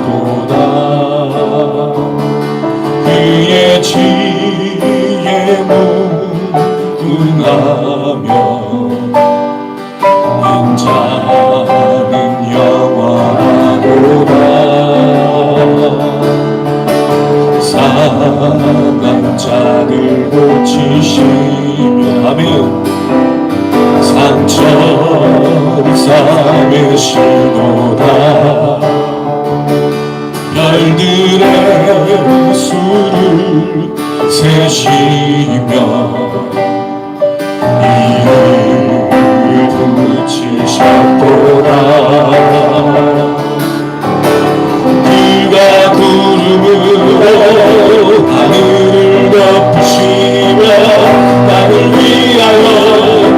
계시도다. 그의 지혜 무궁하며 인자는 영원하도다. 상한 자를 고치시며 아멘. 상처를 싸매시도다. 별들의 수를 세시며 이를 붙이셨도다. 그가 구름으로 하늘을 덮으시며 나를 위하여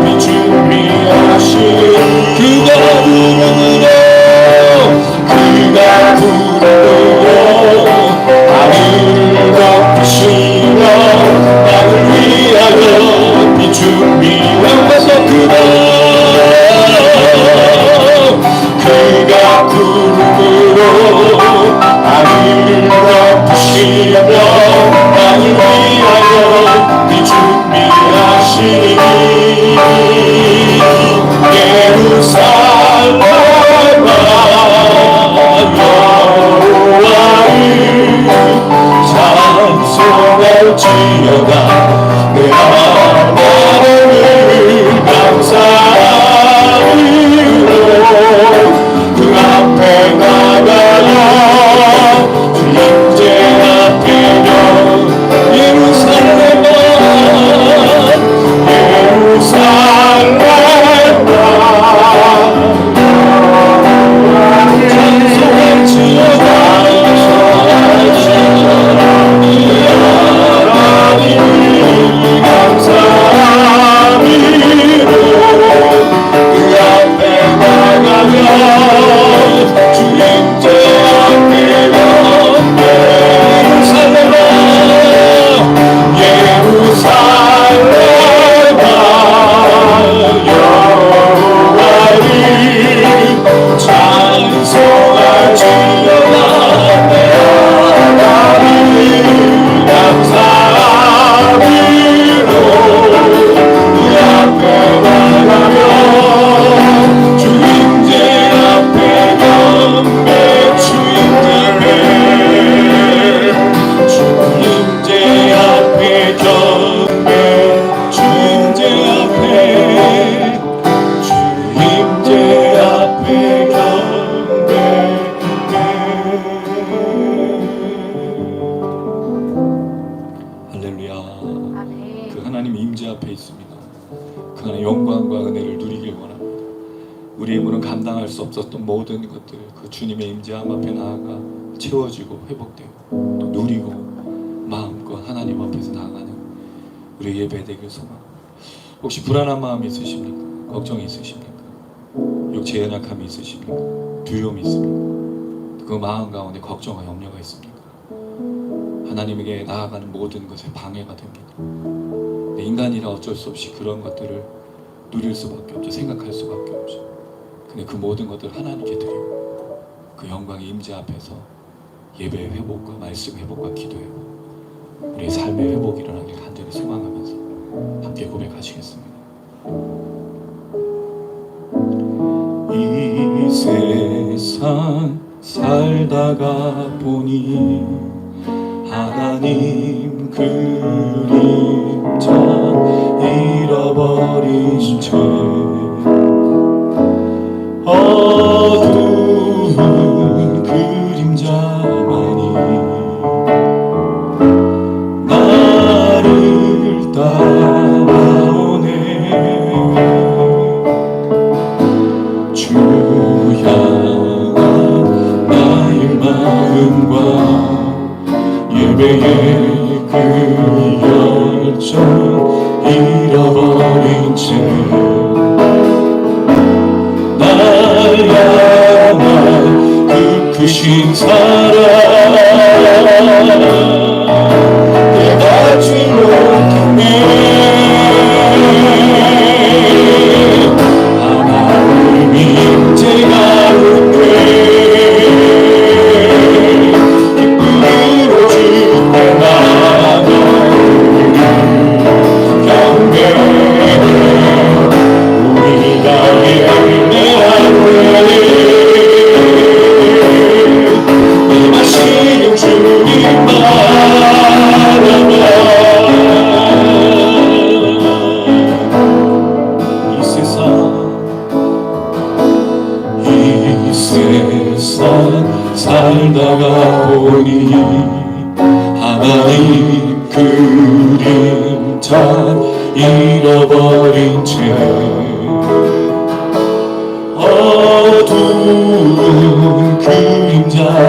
빛 준비하신 그가 구름으로 하늘을 덮으시며 나를 위하여 빛 준비하셔서 그가 구름으로 하늘을 덮으시며 나를 위하여 빛 준비하시니 예루살렘아 여호와를 찬송할지어다. 내 하나님을 감사하리로 그 앞에 나가라. 주 임재 앞에 예루살렘아 없었던 모든 것들 그 주님의 임재함 앞에 나아가 채워지고 회복되고 또 누리고 마음껏 하나님 앞에서 나아가는 우리 예배 되길 소망. 혹시 불안한 마음이 있으십니까? 걱정이 있으십니까? 육체 연약함이 있으십니까? 두려움이 있습니까? 그 마음 가운데 걱정과 염려가 있습니까? 하나님에게 나아가는 모든 것에 방해가 됩니다. 인간이라 어쩔 수 없이 그런 것들을 누릴 수밖에 없죠. 생각할 수밖에 없죠. 근데 그 모든 것들을 하나님께 드리고 그 영광의 임재 앞에서 예배의 회복과 말씀 회복과 기도 회복, 우리의 삶의 회복이 일어나길 간절히 소망하면서 함께 고백하시겠습니다. 이 세상 살다가 보니 하나님 그림자 잃어버린 채 어두운 그림자만이 나를 따라오네. 주 향한 나의 마음과 예배의 그 열정 잃어버린 채 향한 그 크신 사랑 내가 알지 못했네. 하나님 임재 가운데 살다가 보니 하나님 그림자 잃어버린 채 어두운 그림자만이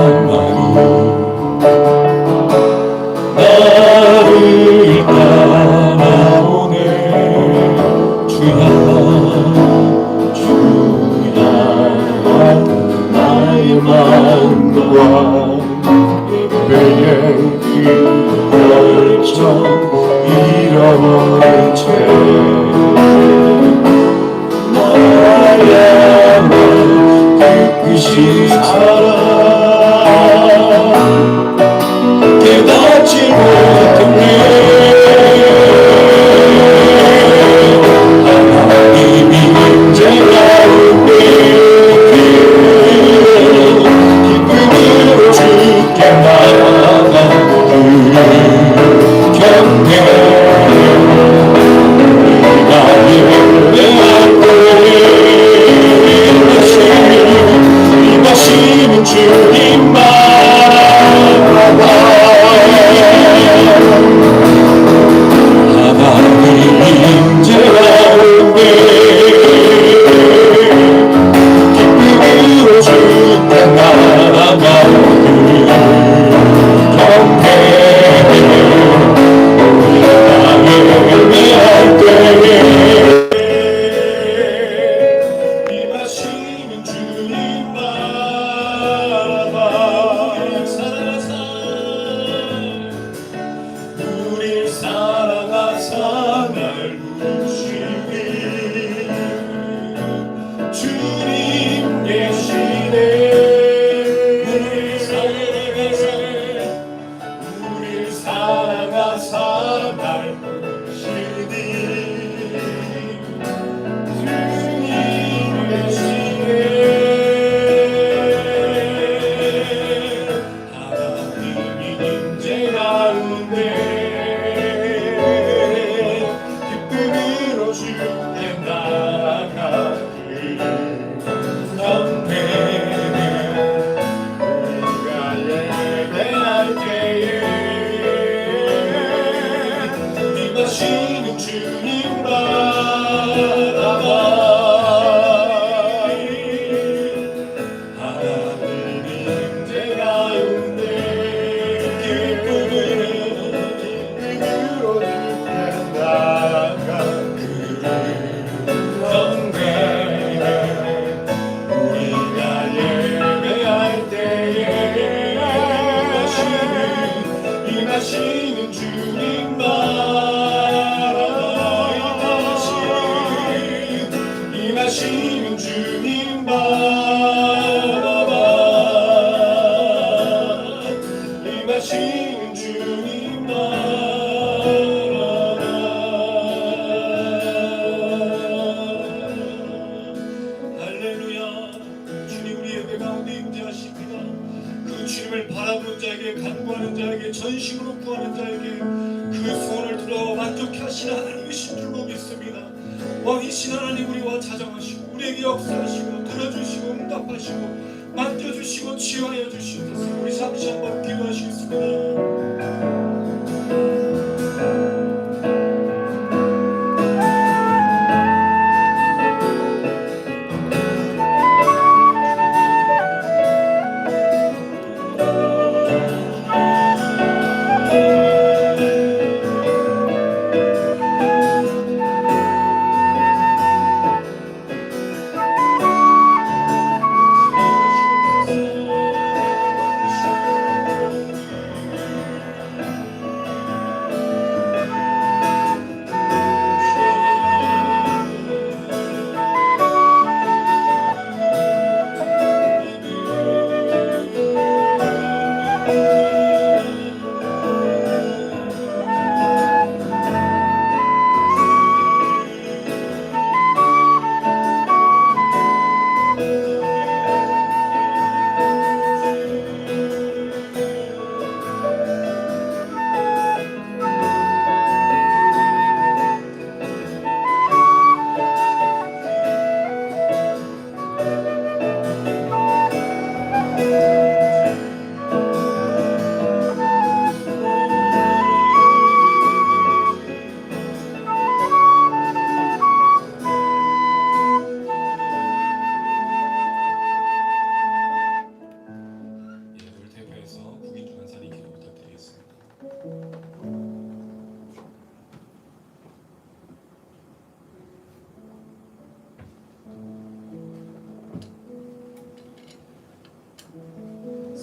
나를 따라오네. 주야 주야 나의 마음과 예배의 그 열정 잃어버린 채 나야만 깨끗이 살아 깨닫지 못했네. 하나님이 임재 가운데 기쁨으로 주께 나아가 그 곁에 우리가 예배할 때에 임하시는 주님만 하나님 임재 가운데 기쁨으로 주께 나아가 그 곁에 우리가 예배할 때에 임하시는 주님만 우릴 사랑하사 날 부르시니 주님 계시네. 우릴 사랑하사 날 부르시니 주님 계시네. 하나님이 임재 가운데 기쁨으로 주께 나아가 그 곁에 우리가 예배할 때에 임하시는 주님 바라봐. 하나님 임재 가운데 기쁨으로 주께 나아가 그 곁에 우리가 예배할 때에 임하시는 주님 임하시는 주님 바라봐. 임하시는 주님 바라봐. 할렐루야. 주님 우리 예배 가운데 임재하십니다. 그 주님을 바라보는 자에게 간구하는 자에게 전심으로 구하는 자에게 그 소원을 들어 만족해 하시는 하나님이신 줄로 믿습니다. 왕이신 하나님 우리와 자정하시고 우리에게 역사하시고 들어주시고 응답하시고 만져주시고 치유하여 주시옵소서. 우리 잠시 한번 기도하시겠습니다.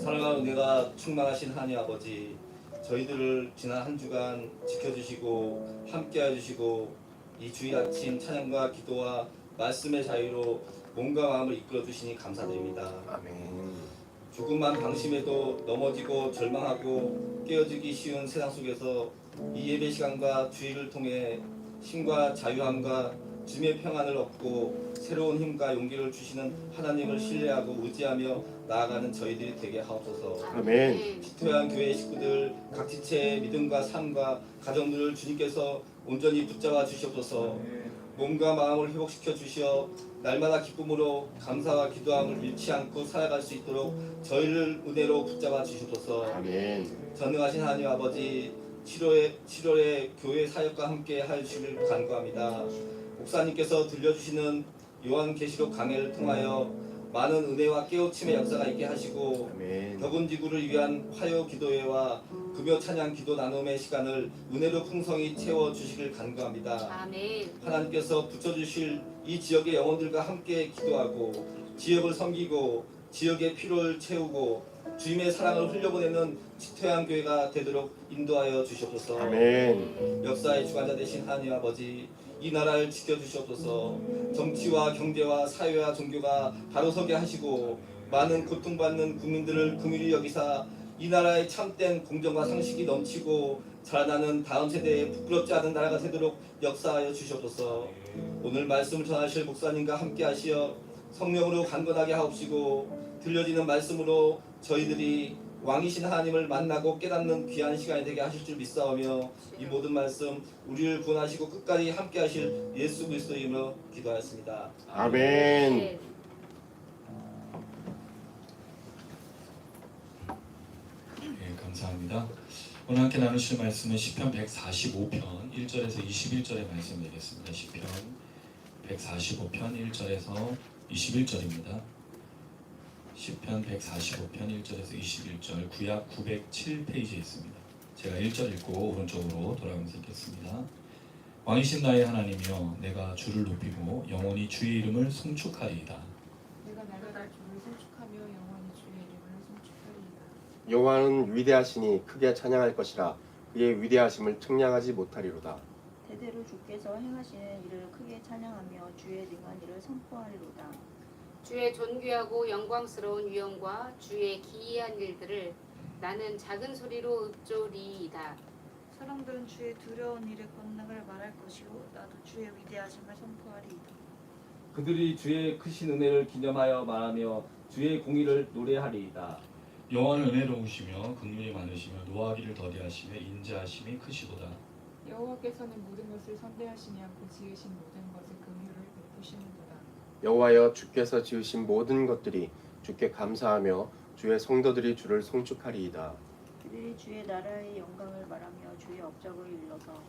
사랑하는 은혜가 충만하신 하나님 아버지, 저희들을 지난 한 주간 지켜주시고 함께해 주시고 이 주일 아침 찬양과 기도와 말씀의 자유로 몸과 마음을 이끌어 주시니 감사드립니다. 아멘. 조금만 방심해도 넘어지고 절망하고 깨어지기 쉬운 세상 속에서 이 예배 시간과 주일을 통해 힘과 자유함과 주님의 평안을 얻고 새로운 힘과 용기를 주시는 하나님을 신뢰하고 의지하며 나아가는 저희들이 되게 하옵소서. 아멘. 지토양 교회 식구들 각 지체의 믿음과 삶과 가정들을 주님께서 온전히 붙잡아 주시옵소서. 몸과 마음을 회복시켜 주시어 날마다 기쁨으로 감사와 기도함을 잃지 않고 살아갈 수 있도록 저희를 은혜로 붙잡아 주시옵소서. 아멘. 전능하신 하나님 아버지, 7월에 교회 사역과 함께 하시길 간구합니다. 목사님께서 들려주시는 요한계시록 강해를 통하여 많은 은혜와 깨우침의 역사가 있게 하시고 아멘. 격은 지구를 위한 화요 기도회와 금요 찬양 기도 나눔의 시간을 은혜로 풍성히 채워 주시길 간구합니다. 아멘. 하나님께서 붙여주실 이 지역의 영혼들과 함께 기도하고 지역을 섬기고 지역의 필요를 채우고 주님의 사랑을 흘려보내는 지토양 교회가 되도록 인도하여 주시옵소서. 아멘. 역사의 주관자 되신 하나님 아버지, 이 나라를 지켜주시옵소서. 정치와 경제와 사회와 종교가 바로 서게 하시고 많은 고통받는 국민들을 긍휼히 여기사 이 나라의 참된 공정과 상식이 넘치고 자라나는 다음 세대에 부끄럽지 않은 나라가 되도록 역사하여 주시옵소서. 오늘 말씀을 전하실 목사님과 함께 하시어 성령으로 강건하게 하옵시고 들려지는 말씀으로 저희들이 왕이신 하나님을 만나고 깨닫는 귀한 시간이 되게 하실 줄 믿사오며 이 모든 말씀 우리를 구원하시고 끝까지 함께 하실 예수 그리스도의 이름으로 기도하였습니다. 아멘. 네, 감사합니다. 오늘 함께 나누실 말씀은 시편 145편 1절에서 21절의 말씀 되겠습니다. 시편 145편 1절에서 21절입니다. 시편 145편 1절에서 21절 구약 907페이지에 있습니다. 제가 1절 읽고 오른쪽으로 돌아가면서 읽겠습니다. 왕이신 나의 하나님이여, 내가 주를 높이고 영원히 주의 이름을 송축하리이다. 내가 주를 송축하며 영원히 주의 이름을 송축하리이다. 여호와는 위대하시니 크게 찬양할 것이라. 그의 위대하심을 측량하지 못하리로다. 대대로 주께서 행하시는 일을 크게 찬양하며 주의 능한 일을 선포하리로다. 주의 존귀하고 영광스러운 위엄과 주의 기이한 일들을 나는 작은 소리로 읊조리이다. 사람들은 주의 두려운 일의 권능을 말할 것이요 나도 주의 위대하심을 선포하리이다. 그들이 주의 크신 은혜를 기념하여 말하며 주의 공의를 노래하리이다. 여호와는 은혜로우시며 긍휼이 많으시며 노하기를 더디하시며 인자하심이 크시도다. 여호와께서는 모든 것을 선대하시니 않고 지으신 모든 것에 긍휼을 베푸시는도다. 여호와여, 주께서 지으신 모든 것들이 주께 감사하며 주의 성도들이 주를 송축하리이다. 그들이 주의 나라의 영광을 말하며 주의 업적을 일러서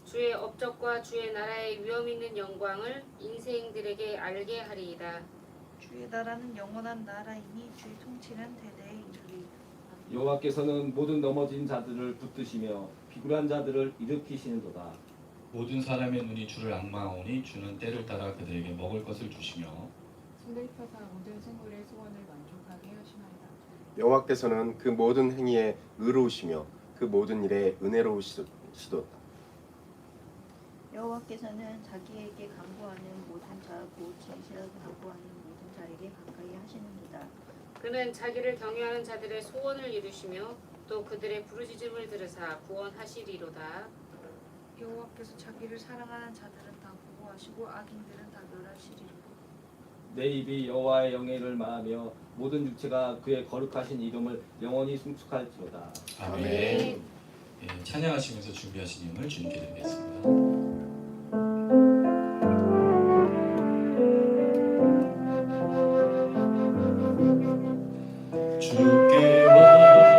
주의 업적과 주의 나라의 위엄 있는 영광을 인생들에게 알게 하리이다. 주의 나라는 영원한 나라이니 주의 통치는 대대에 이르리이다. 여호와께서는 모든 넘어진 자들을 붙드시며 비굴한 자들을 일으키시는도다. 모든 사람의 눈이 주를 앙망하오니 주는 때를 따라 그들에게 먹을 것을 주시며 손을 펴사 모든 생물의 소원을 만족하게 하시나이다. 여호와께서는 그 모든 행위에 의로우시며 그 모든 일에 은혜로우시도다. 여호와께서는 자기에게 간구하는 모든 자 곧 진실하게 간구하는 모든 자에게 가까이 하시는도다. 그는 자기를 경외하는 자들의 소원을 이루시며 또 그들의 부르짖음을 들으사 구원하시리로다. 여호와께서 자기를 사랑하는 자들은 다 보호하시고 악인들은 다 멸하시리로다. 내 입이 여호와의 영예를 말하며 모든 육체가 그의 거룩하신 이름을 영원히 송축할지로다. 아멘. 아멘. 예, 찬양하시면서 준비하신 힘을 주님께 드리겠습니다. 주께 무엇과도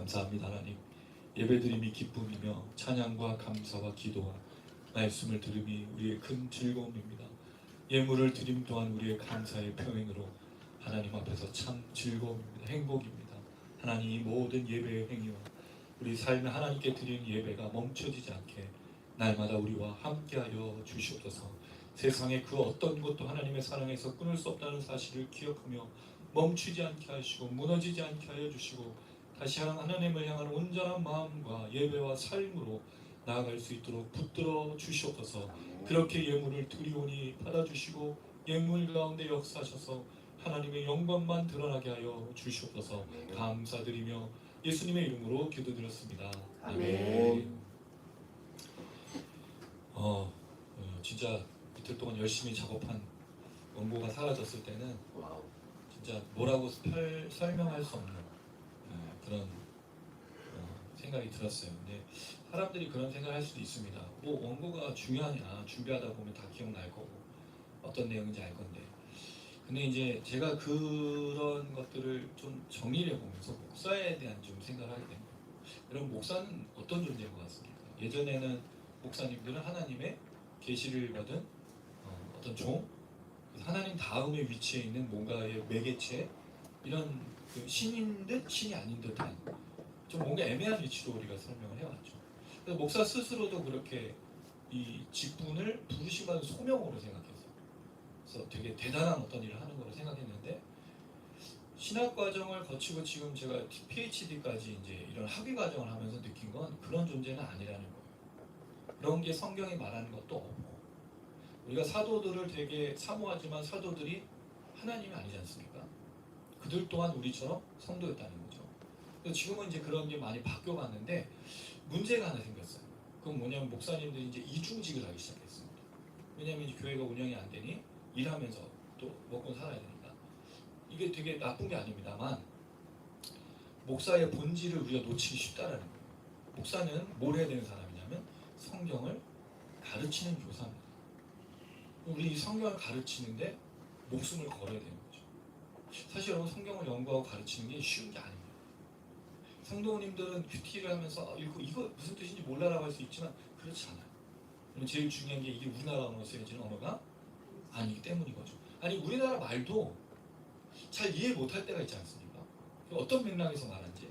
감사합니다 하나님. 예배드림이 기쁨이며 찬양과 감사와 기도와 말씀을 들음이 우리의 큰 즐거움입니다. 예물을 드림 또한 우리의 감사의 표현으로 하나님 앞에서 참 즐거움입니다. 행복입니다. 하나님 이 모든 예배의 행위와 우리 삶에 하나님께 드리는 예배가 멈춰지지 않게 날마다 우리와 함께하여 주시옵소서. 세상의 그 어떤 것도 하나님의 사랑에서 끊을 수 없다는 사실을 기억하며 멈추지 않게 하시고 무너지지 않게 하여 주시고 다시 하나님을 향한 온전한 마음과 예배와 삶으로 나아갈 수 있도록 붙들어 주시옵소서. 그렇게 예물을 드리오니 받아주시고 예물 가운데 역사하셔서 하나님의 영광만 드러나게 하여 주시옵소서. 감사드리며 예수님의 이름으로 기도드렸습니다. 아멘. 진짜 이틀 동안 열심히 작업한 원고가 사라졌을 때는 와우. 진짜 뭐라고 설명할 수 없는 그런 생각이 들었어요. 근데 사람들이 그런 생각을 할 수도 있습니다. 뭐 원고가 중요하냐, 준비하다 보면 다 기억날 거고 어떤 내용인지 알 건데. 근데 이제 제가 그런 것들을 좀 정리를 해보면서 목사에 대한 좀 생각을 하게 된 거예요. 여러분 목사는 어떤 존재인 것 같습니까? 예전에는 목사님들은 하나님의 계시를 받은 어떤 종, 하나님 다음에 위치해 있는 뭔가의 매개체, 이런 그 신인 듯 신이 아닌 듯한 좀 뭔가 애매한 위치로 우리가 설명을 해왔죠. 그래서 목사 스스로도 그렇게 이 직분을 부르심받은 소명으로 생각했어요. 그래서 되게 대단한 어떤 일을 하는 거로 생각했는데 신학 과정을 거치고 지금 제가 PhD까지 이제 이런 학위 과정을 하면서 느낀 건 그런 존재는 아니라는 거예요. 그런 게 성경이 말하는 것도 없고 우리가 사도들을 되게 사모하지만 사도들이 하나님이 아니지 않습니까? 그들 또한 우리처럼 성도였다는 거죠. 그래서 지금은 이제 그런 게 많이 바뀌어갔는데 문제가 하나 생겼어요. 그건 뭐냐면 목사님들이 이제 이중직을 하기 시작했습니다. 왜냐하면 이제 교회가 운영이 안 되니 일하면서 또 먹고 살아야 되니까. 이게 되게 나쁜 게 아닙니다만 목사의 본질을 우리가 놓치기 쉽다라는 거예요. 목사는 뭘 해야 되는 사람이냐면 성경을 가르치는 교사입니다. 우리 성경을 가르치는데 목숨을 걸어야 되는 거죠. 사실 여러분 성경을 연구하고 가르치는 게 쉬운 게 아닙니다. 성도님들은 큐티를 하면서 이거 무슨 뜻인지 몰라라고 할 수 있지만 그렇지 않아요. 제일 중요한 게 이게 우리나라 언어로 쓰여지는 언어가 아니기 때문인 거죠. 아니 우리나라 말도 잘 이해 못할 때가 있지 않습니까? 어떤 맥락에서 말하는지.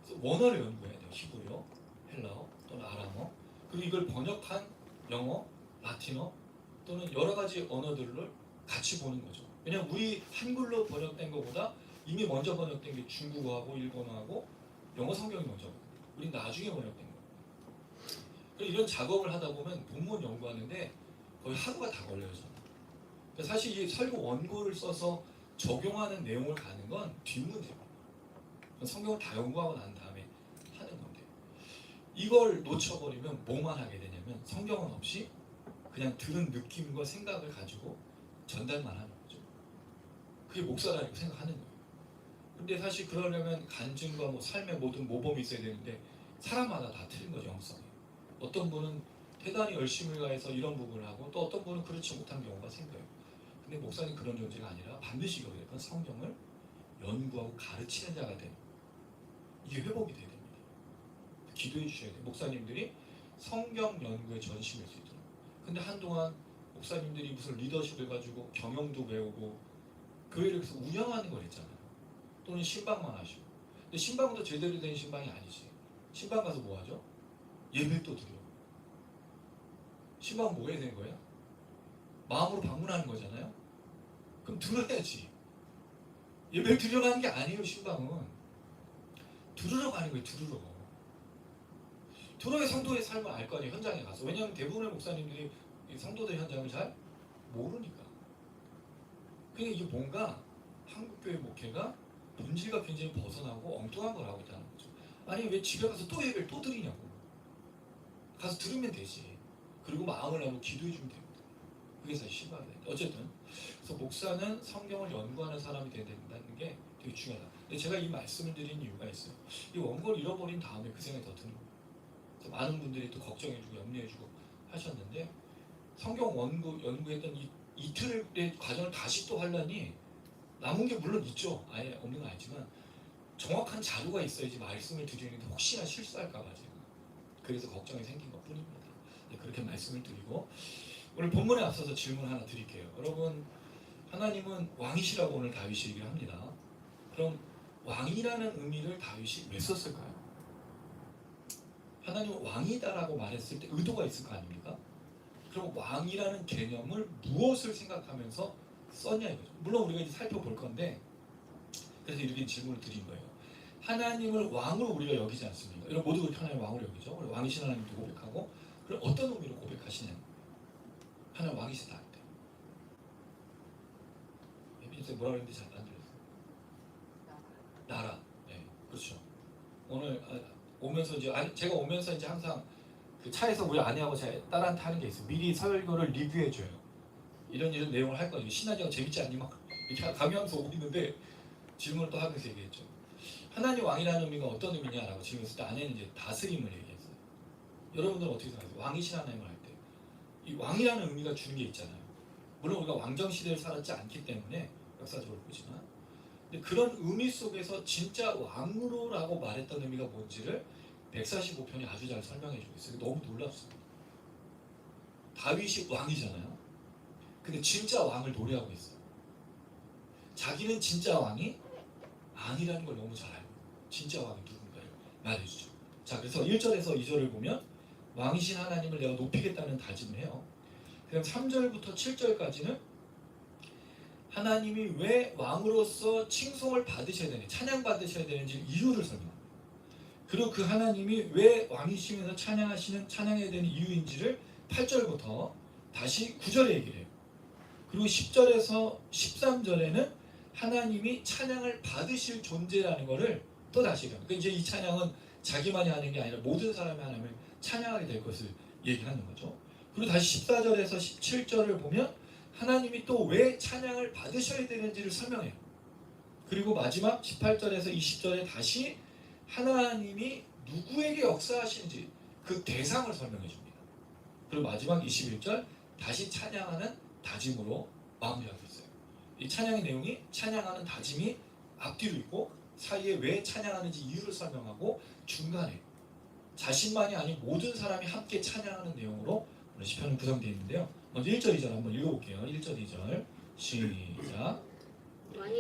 그래서 원어를 연구해야 돼요. 히브리어, 헬라어 또는 아람어. 그리고 이걸 번역한 영어, 라틴어 또는 여러 가지 언어들을 같이 보는 거죠. 왜냐하면 우리 한글로 번역된 것보다 이미 먼저 번역된 게 중국어하고 일본어하고 영어 성경이 먼저 우린 나중에 번역된 거예요. 이런 작업을 하다 보면 본문 연구하는데 거의 하루가 다 걸려요. 그러니까 사실 이 설교 원고를 써서 적용하는 내용을 가는 건 뒷문제입니다. 성경을 다 연구하고 난 다음에 하는 건데 이걸 놓쳐버리면 뭐만 하게 되냐면 성경은 없이 그냥 들은 느낌과 생각을 가지고 전달만 하는 거죠. 그게 목사라고 생각하는 거예요. 근데 사실 그러려면 간증과 뭐 삶의 모든 모범이 있어야 되는데 사람마다 다 틀린 거죠. 영성이. 어떤 분은 대단히 열심히 가해서 이런 부분을 하고 또 어떤 분은 그렇지 못한 경우가 생겨요. 근데 목사는 그런 존재가 아니라 반드시 여기에 성경을 연구하고 가르치는 자가 되는 이게 회복이 돼야 됩니다. 기도해 주셔야 돼요. 목사님들이 성경 연구에 전심일 수 있도록. 근데 한동안 목사님들이 무슨 리더십을 가지고 경영도 배우고 교회를 계속 운영하는 걸 했잖아요. 또는 신방만 하시고. 근데 신방도 제대로 된 신방이 아니지. 신방 가서 뭐 하죠? 예배 또 드려. 신방 뭐 해야 되는 거예요? 마음으로 방문하는 거잖아요. 그럼 들어야지. 예배를 드리러 가는 게 아니에요. 신방은 들으러 가는 거예요. 들어야 성도의 삶을 알 거 아니에요. 현장에 가서. 왜냐하면 대부분의 목사님들이 성도들 현장을 잘 모르니까. 그러니까 이게 뭔가 한국교회 목회가 본질과 굉장히 벗어나고 엉뚱한 걸 하고 있다는 거죠. 아니 왜 집에 가서 또 예배를 또 드리냐고. 가서 들으면 되지. 그리고 마음을 나누고 기도해 주면 됩니다. 그게 사실 신방이 됩니다. 어쨌든 그래서 목사는 성경을 연구하는 사람이 돼야 된다는 게 되게 중요하다. 근데 제가 이 말씀을 드린 이유가 있어요. 이 원고를 잃어버린 다음에 그 생각이 더 드는 거예요. 그래서 많은 분들이 또 걱정해주고 염려해주고 하셨는데 성경 연구했던 이 이틀의 과정을 다시 또 하려니 남은 게 물론 있죠. 아예 없는 건 아니지만 정확한 자료가 있어야지 말씀을 드리는데 혹시나 실수할까 봐 제가 그래서 걱정이 생긴 것 뿐입니다. 네, 그렇게 말씀을 드리고 오늘 본문에 앞서서 질문 하나 드릴게요. 여러분, 하나님은 왕이시라고 오늘 다윗이 얘기를 합니다. 그럼 왕이라는 의미를 다윗이 왜 썼을까요? 하나님은 왕이다라고 말했을 때 의도가 있을 거 아닙니까? 그럼 왕이라는 개념을 무엇을 생각하면서 썼냐 이거죠. 물론 우리가 이제 살펴볼 건데 그래서 이렇게 질문을 드린 거예요. 하나님을 왕으로 우리가 여기지 않습니까? 여러분 모두 그렇게 하나님 왕으로 여기죠. 우리 왕이신 하나님도 고백하고 그럼 어떤 의미로 고백하시냐? 하나님 왕이시다 할 때. 민수 뭐라 그랬는지 잘 안 들렸어요. 나라. 네, 그렇죠. 오늘 오면서 이제 제가 오면서 이제 항상 그 차에서 우리 아내하고 제 딸한테 하는 게 있어요. 미리 설교를 리뷰해줘요. 이런 내용을 할 거예요. 신나지가 재밌지 않니? 막 이렇게 가면서 오고 있는데 질문을 또 하면서 얘기했죠. 하나님 왕이라는 의미가 어떤 의미냐라고 질문했을 때 아내는 이제 다스림을 얘기했어요. 여러분들은 어떻게 생각하세요? 왕이신 하나님을 할 때 이 왕이라는 의미가 주는 게 있잖아요. 물론 우리가 왕정 시대를 살았지 않기 때문에 역사적으로 보지만 근데 그런 의미 속에서 진짜 왕으로라고 말했던 의미가 뭔지를 145편이 아주 잘 설명해 주고 있어요. 너무 놀랍습니다. 다윗이 왕이잖아요. 근데 진짜 왕을 노래하고 있어요. 자기는 진짜 왕이 아니라는 걸 너무 잘 알고 진짜 왕이 누군가를 말해주죠. 자, 그래서 1절에서 2절을 보면 왕이신 하나님을 내가 높이겠다는 다짐을 해요. 그럼 3절부터 7절까지는 하나님이 왜 왕으로서 칭송을 받으셔야 되는지 찬양받으셔야 되는지 이유를 설명합니다. 그리고 그 하나님이 왜 왕이시면서 찬양해야 되는 이유인지를 8절부터 다시 9절에 얘기를 해요. 그리고 10절에서 13절에는 하나님이 찬양을 받으실 존재라는 것을 또 다시 얘기합니다. 그러니까 이제 이 찬양은 자기만이 하는 게 아니라 모든 사람이 하나님을 찬양하게 될 것을 얘기하는 거죠. 그리고 다시 14절에서 17절을 보면 하나님이 또 왜 찬양을 받으셔야 되는지를 설명해요. 그리고 마지막 18절에서 20절에 다시 하나님이 누구에게 역사하시는지 그 대상을 설명해 줍니다. 그리고 마지막 21절 다시 찬양하는 다짐으로 마무리하고 있어요. 이 찬양의 내용이 찬양하는 다짐이 앞뒤로 있고 사이에 왜 찬양하는지 이유를 설명하고 중간에 자신만이 아닌 모든 사람이 함께 찬양하는 내용으로 오늘 시편은 구성되어 있는데요. 먼저 1절 2절 한번 읽어볼게요. 1절 2절 시작.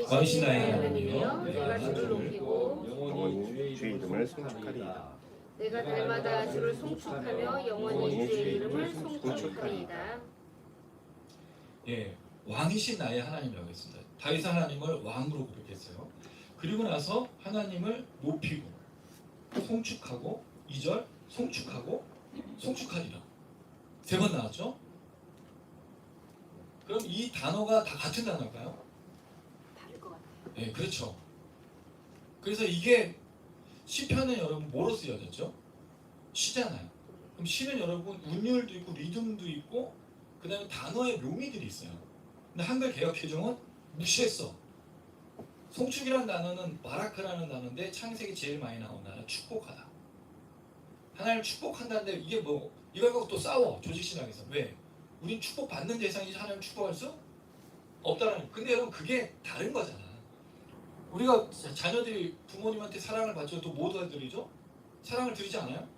왕이신 나의 하나님이여 내가 주를 높이고 영원히 주의 이름을 송축하리이다. 내가 날마다 주를 송축하며 영원히 주의 이름을 송축하리이다. 예, 왕이신 나의 하나님이라고 했습니다. 다윗 하나님을 왕으로 고백했어요. 그리고 나서 하나님을 높이고 송축하고 2절 송축하고 송축하리라. 3번 나왔죠? 그럼 이 단어가 다 같은 단어일까요? 다를 것 같아요. 네, 그렇죠. 그래서 이게 시편은 여러분 뭐로 쓰여졌죠? 시잖아요. 그럼 시는 여러분 운율도 있고 리듬도 있고 그 다음에 단어의 묘미들이 있어요. 근데 한글 개역개정은 무시했어. 송축이라는 단어는 바라크라는 단어인데 창세기 제일 많이 나온 단어 축복하다. 하나님을 축복한다는데 이게 뭐 이걸 갖고 또 싸워 조직신학에서. 왜? 우린 축복받는 대상이지 하나님을 축복할 수 없다라는 거예요. 근데 여러분 그게 다른 거잖아. 우리가 자녀들이 부모님한테 사랑을 받죠. 또 뭐 도와드리죠? 사랑을 드리지 않아요?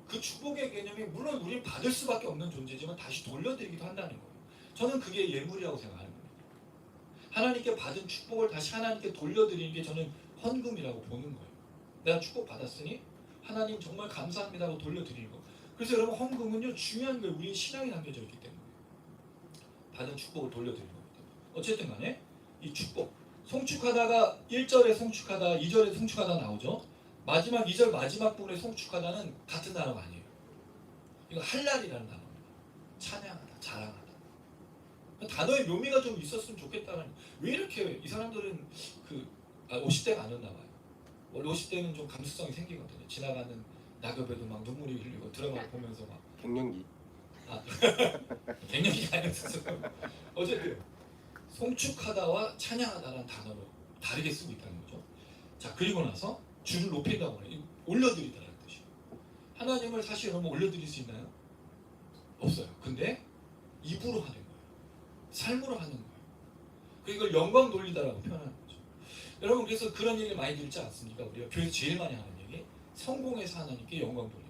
그 축복의 개념이 물론 우리는 받을 수밖에 없는 존재지만 다시 돌려드리기도 한다는 거예요. 저는 그게 예물이라고 생각하는 겁니다. 하나님께 받은 축복을 다시 하나님께 돌려드리는 게 저는 헌금이라고 보는 거예요. 내가 축복받았으니 하나님 정말 감사합니다라고 돌려드리는 거. 그래서 여러분 헌금은요 중요한 거예요. 우리의 신앙이 담겨져 있기 때문에 받은 축복을 돌려드리는 거기 때문에. 어쨌든 간에 이 축복 송축하다가 1절에 송축하다 2절에 송축하다 나오죠. 마지막 2절 마지막 부분에 송축하다는 같은 단어가 아니에요. 이거 할랄이라는 단어입니다. 찬양하다, 자랑하다. 단어의 묘미가 좀 있었으면 좋겠다는. 왜 이렇게 이 사람들은 50대가 아니었나 봐요. 원래 50대는 좀 감수성이 생기거든요. 지나가는 낙엽에도 막 눈물이 흘리고 드라마 보면서 막 갱년기. 갱년기가 아니었어요. 어쨌든 송축하다와 찬양하다라는 단어로 다르게 쓰고 있다는 거죠. 자, 그리고 나서 주를 높인다고 해요. 올려드리다라는 뜻이에요. 하나님을 사실 여러분 올려드릴 수 있나요? 없어요. 근데 입으로 하는 거예요. 삶으로 하는 거예요. 그걸 영광 돌리다라고 표현하는 거죠. 여러분 그래서 그런 얘기 많이 들지 않습니까? 우리가 교회에서 제일 많이 하는 얘기, 성공해서 하나님께 영광 돌리고,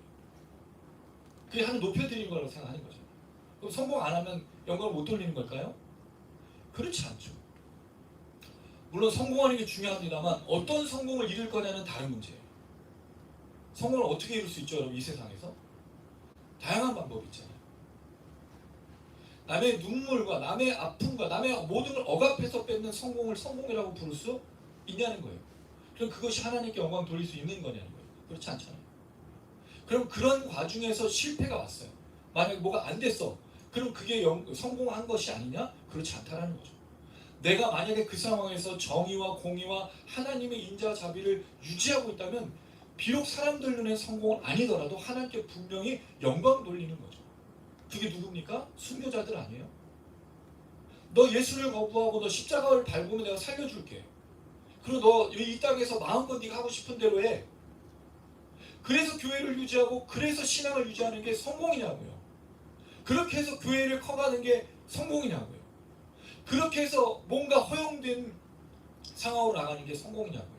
그게 하나님 높여드리는 거라고 생각하는 거죠. 그럼 성공 안 하면 영광을 못 돌리는 걸까요? 그렇지 않죠. 물론 성공하는 게 중요합니다만 어떤 성공을 이룰 거냐는 다른 문제예요. 성공을 어떻게 이룰 수 있죠, 여러분? 이 세상에서 다양한 방법이 있잖아요. 남의 눈물과 남의 아픔과 남의 모든 걸 억압해서 뺏는 성공을 성공이라고 부를 수 있냐는 거예요. 그럼 그것이 하나님께 영광 돌릴 수 있는 거냐는 거예요. 그렇지 않잖아요. 그럼 그런 과정에서 실패가 왔어요. 만약에 뭐가 안 됐어. 그럼 그게 성공한 것이 아니냐? 그렇지 않다라는 거죠. 내가 만약에 그 상황에서 정의와 공의와 하나님의 인자와 자비를 유지하고 있다면 비록 사람들 눈에 성공은 아니더라도 하나님께 분명히 영광 돌리는 거죠. 그게 누굽니까? 순교자들 아니에요? 너 예수를 거부하고 너 십자가를 밟으면 내가 살려줄게. 그리고 너 이 땅에서 마음껏 네가 하고 싶은 대로 해. 그래서 교회를 유지하고 그래서 신앙을 유지하는 게 성공이냐고요. 그렇게 해서 교회를 커가는 게 성공이냐고요. 그렇게 해서 뭔가 허용된 상황으로 나가는 게 성공이냐고요.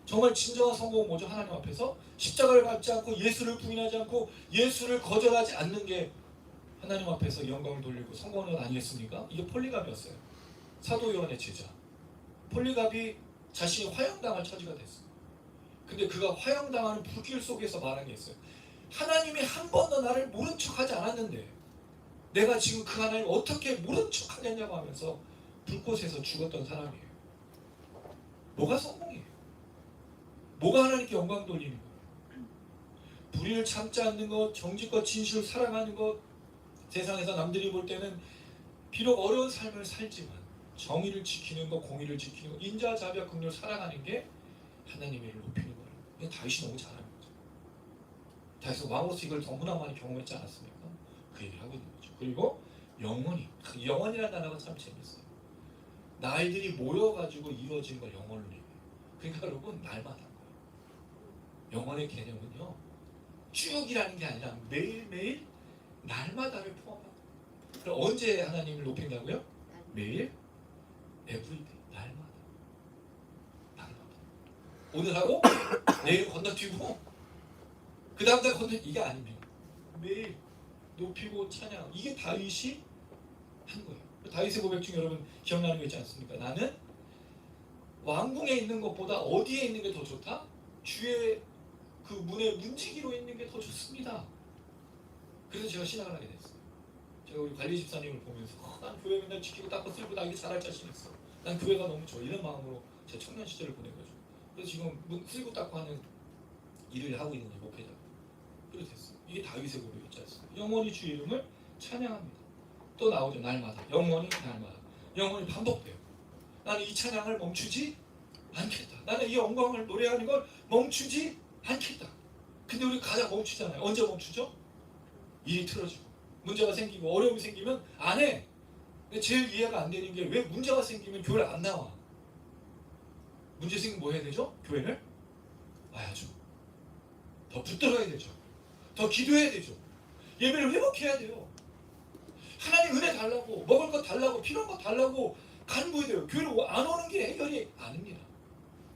정말 진정한 성공은 뭐죠? 하나님 앞에서 십자가를 밟지 않고 예수를 부인하지 않고 예수를 거절하지 않는 게 하나님 앞에서 영광을 돌리고 성공은 아니겠습니까? 이게 폴리갑이었어요. 사도 요한의 제자 폴리갑이 자신이 화형당할 처지가 됐어요. 근데 그가 화형당하는 불길 속에서 말한 게 있어요. 하나님이 한 번도 나를 모른 척하지 않았는데 내가 지금 그 하나님 어떻게 모른 척하겠냐고 하면서 불꽃에서 죽었던 사람이에요. 뭐가 성공이에요? 뭐가 하나님께 영광 돌리는 거예요? 불의를 참지 않는 것, 정직과 진실을 사랑하는 것, 세상에서 남들이 볼 때는 비록 어려운 삶을 살지만 정의를 지키는 것, 공의를 지키는 것, 인자, 자비와 긍휼을 사랑하는 게 하나님의 일을 높이는 거예요. 이게 다윗이 너무 잘하는 거죠. 다윗은 왕으로서 이걸 너무나 많이 경험했지 않았습니까? 그 얘기를 하고 있는 거죠. 그리고 영원히, 영원이라는 단어가 참 재밌어요. 날들이 모여가지고 이루어진 걸 영원을 얘기해요. 그러니까 여러분 날마다 거예요. 영원의 개념은요 쭉이라는 게 아니라 매일매일 날마다를 포함합니다. 그럼 언제 하나님을 높인다고요? 매일, everyday, 날마다. 오늘 하고 내일 건너뛰고 그 다음 날 건너뛰고 이게 아닙니다. 매일 높이고 찬양, 이게 다윗이 한 거예요. 다윗의 고백 중에 여러분 기억나는 거 있지 않습니까? 나는 왕궁에 있는 것보다 어디에 있는 게 더 좋다? 주의 그 문의 문지기로 있는 게 더 좋습니다. 그래서 제가 신앙을 하게 됐어요. 제가 우리 관리 집사님을 보면서 난 교회 맨날 지키고 닦고 쓸고 나 이게 잘할 자신 있어. 난 교회가 너무 좋아. 이런 마음으로 제 청년 시절을 보낸 거죠. 그래서 지금 문 쓸고 닦고 하는 일을 하고 있는 목회자. 그렇게 됐어요. 이게 다윗의 고백이었지 않습니까? 영원히 주의 이름을 찬양합니다. 또 나오죠. 날마다. 영원히 날마다. 영원히 반복돼요. 나는 이 찬양을 멈추지 않겠다. 나는 이 영광을 노래하는 걸 멈추지 않겠다. 근데 우리 가장 멈추잖아요. 언제 멈추죠? 일이 틀어지고 문제가 생기고 어려움이 생기면 안 해. 근데 제일 이해가 안 되는 게 왜 문제가 생기면 교회를 안 나와? 문제 생기면 뭐 해야 되죠? 교회를 와야죠. 더 붙들어야 되죠. 더 기도해야 되죠. 예배를 회복해야 돼요. 하나님 은혜 달라고, 먹을 것 달라고, 필요한 것 달라고 간구해야 돼요. 교회를 안 오는 게 해결이 아닙니다.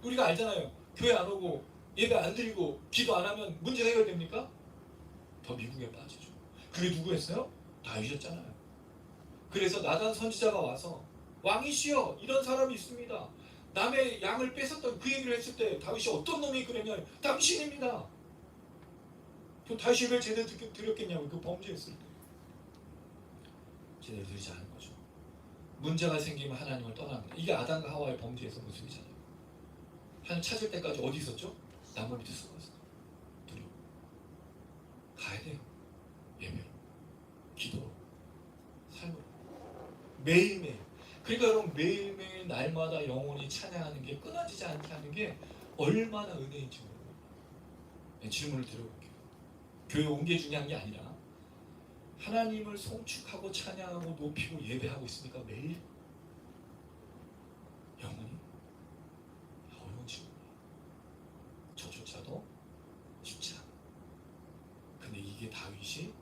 우리가 알잖아요. 교회 안 오고 예배 안 드리고 기도 안 하면 문제가 해결됩니까? 더 미국에 빠지죠. 그게 누구였어요? 다윗이었잖아요. 그래서 나단 선지자가 와서 왕이시여 이런 사람이 있습니다. 남의 양을 뺏었던 그 얘기를 했을 때 다윗이 어떤 놈이 그랬냐? 당신입니다. 그 다윗이 예배를 제대로 드렸겠냐고 그 범죄했을 때. 제대로 드리지 않은 거죠. 문제가 생기면 하나님을 떠납니다. 이게 아담과 하와의 범죄에서 모습이잖아요. 하나님 찾을 때까지 어디 있었죠? 나무 밑에 숨었어요. 두려워. 가야 돼요. 예배로, 기도로, 삶으로. 매일매일. 그러니까 여러분 매일매일 날마다 영원히 찬양하는 게 끊어지지 않게 하는 게 얼마나 은혜인지 모릅니다. 네, 질문을 드려볼게요. 교회 온 게 중요한 게 아니라 하나님을 송축하고 찬양하고 높이고 예배하고 있으니까 매일 영원히 어려운 질문이에요. 저조차도 쉽지 않아. 근데 이게 다윗이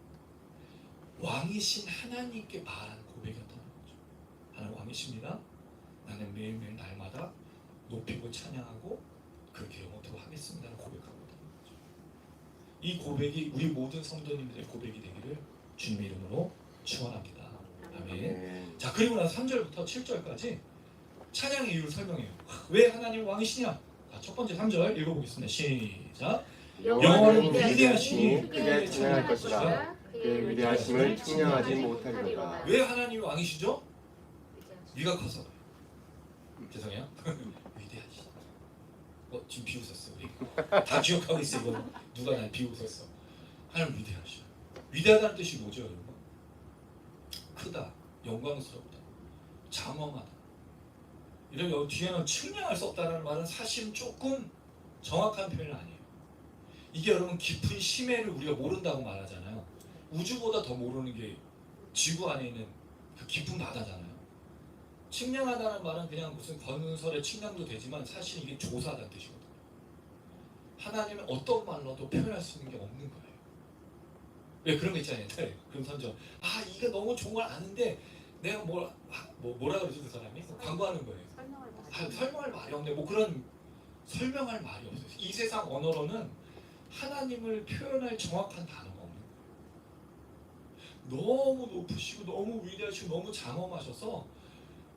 왕이신 하나님께 말한 고백이었던 거죠. 하나님 왕이십니다. 나는 매일매일 날마다 높이고 찬양하고 그렇게 영원토록 하겠습니다라고 고백하거든요. 이 고백이 우리 모든 성도님들의 고백이 되기를 주님의 이름으로 축원합니다. 아멘. 네. 자, 그리고 나서 3절부터 7절까지 찬양의 이유를 설명해요. 왜 하나님 왕이시냐? 자, 첫 번째 3절 읽어보겠습니다. 시작. 여호와는 위대하시니 크게 찬양할 것이라. 그의 위대하심을 측량하지 못하리로다. 왜 하나님이 왕이시죠? 위가 커서. 죄송해요. 위대하시다. 지금 비웃었어 우리. 다 기억하고 있어 이거. 누가 날 비웃었어. 하나님 위대하셔. 위대하다는 뜻이 뭐죠, 여러분? 크다, 영광스럽다, 장엄하다. 이런 여기 뒤에는 측량할 수 없다는 말은 사실은 조금 정확한 표현은 아니에요. 이게 여러분 깊은 심해를 우리가 모른다고 말하잖아요. 우주보다 더 모르는 게 지구 안에 있는 그 깊은 바다잖아요. 측량하다는 말은 그냥 무슨 건설의 측량도 되지만 사실 이게 조사하다는 뜻이거든요. 하나님은 어떤 말로도 표현할 수 있는 게 없는 거예요. 왜 그런 거 있잖아요. 그런 선전. 아, 이게 너무 좋은 걸 아는데 내가 뭐라 그러지 그 사람이? 광고하는 거예요. 설명할 말이 없네. 뭐 그런 설명할 말이 없어요. 이 세상 언어로는 하나님을 표현할 정확한 단어가 없는 거예요. 너무 높으시고 너무 위대하시고 너무 장엄하셔서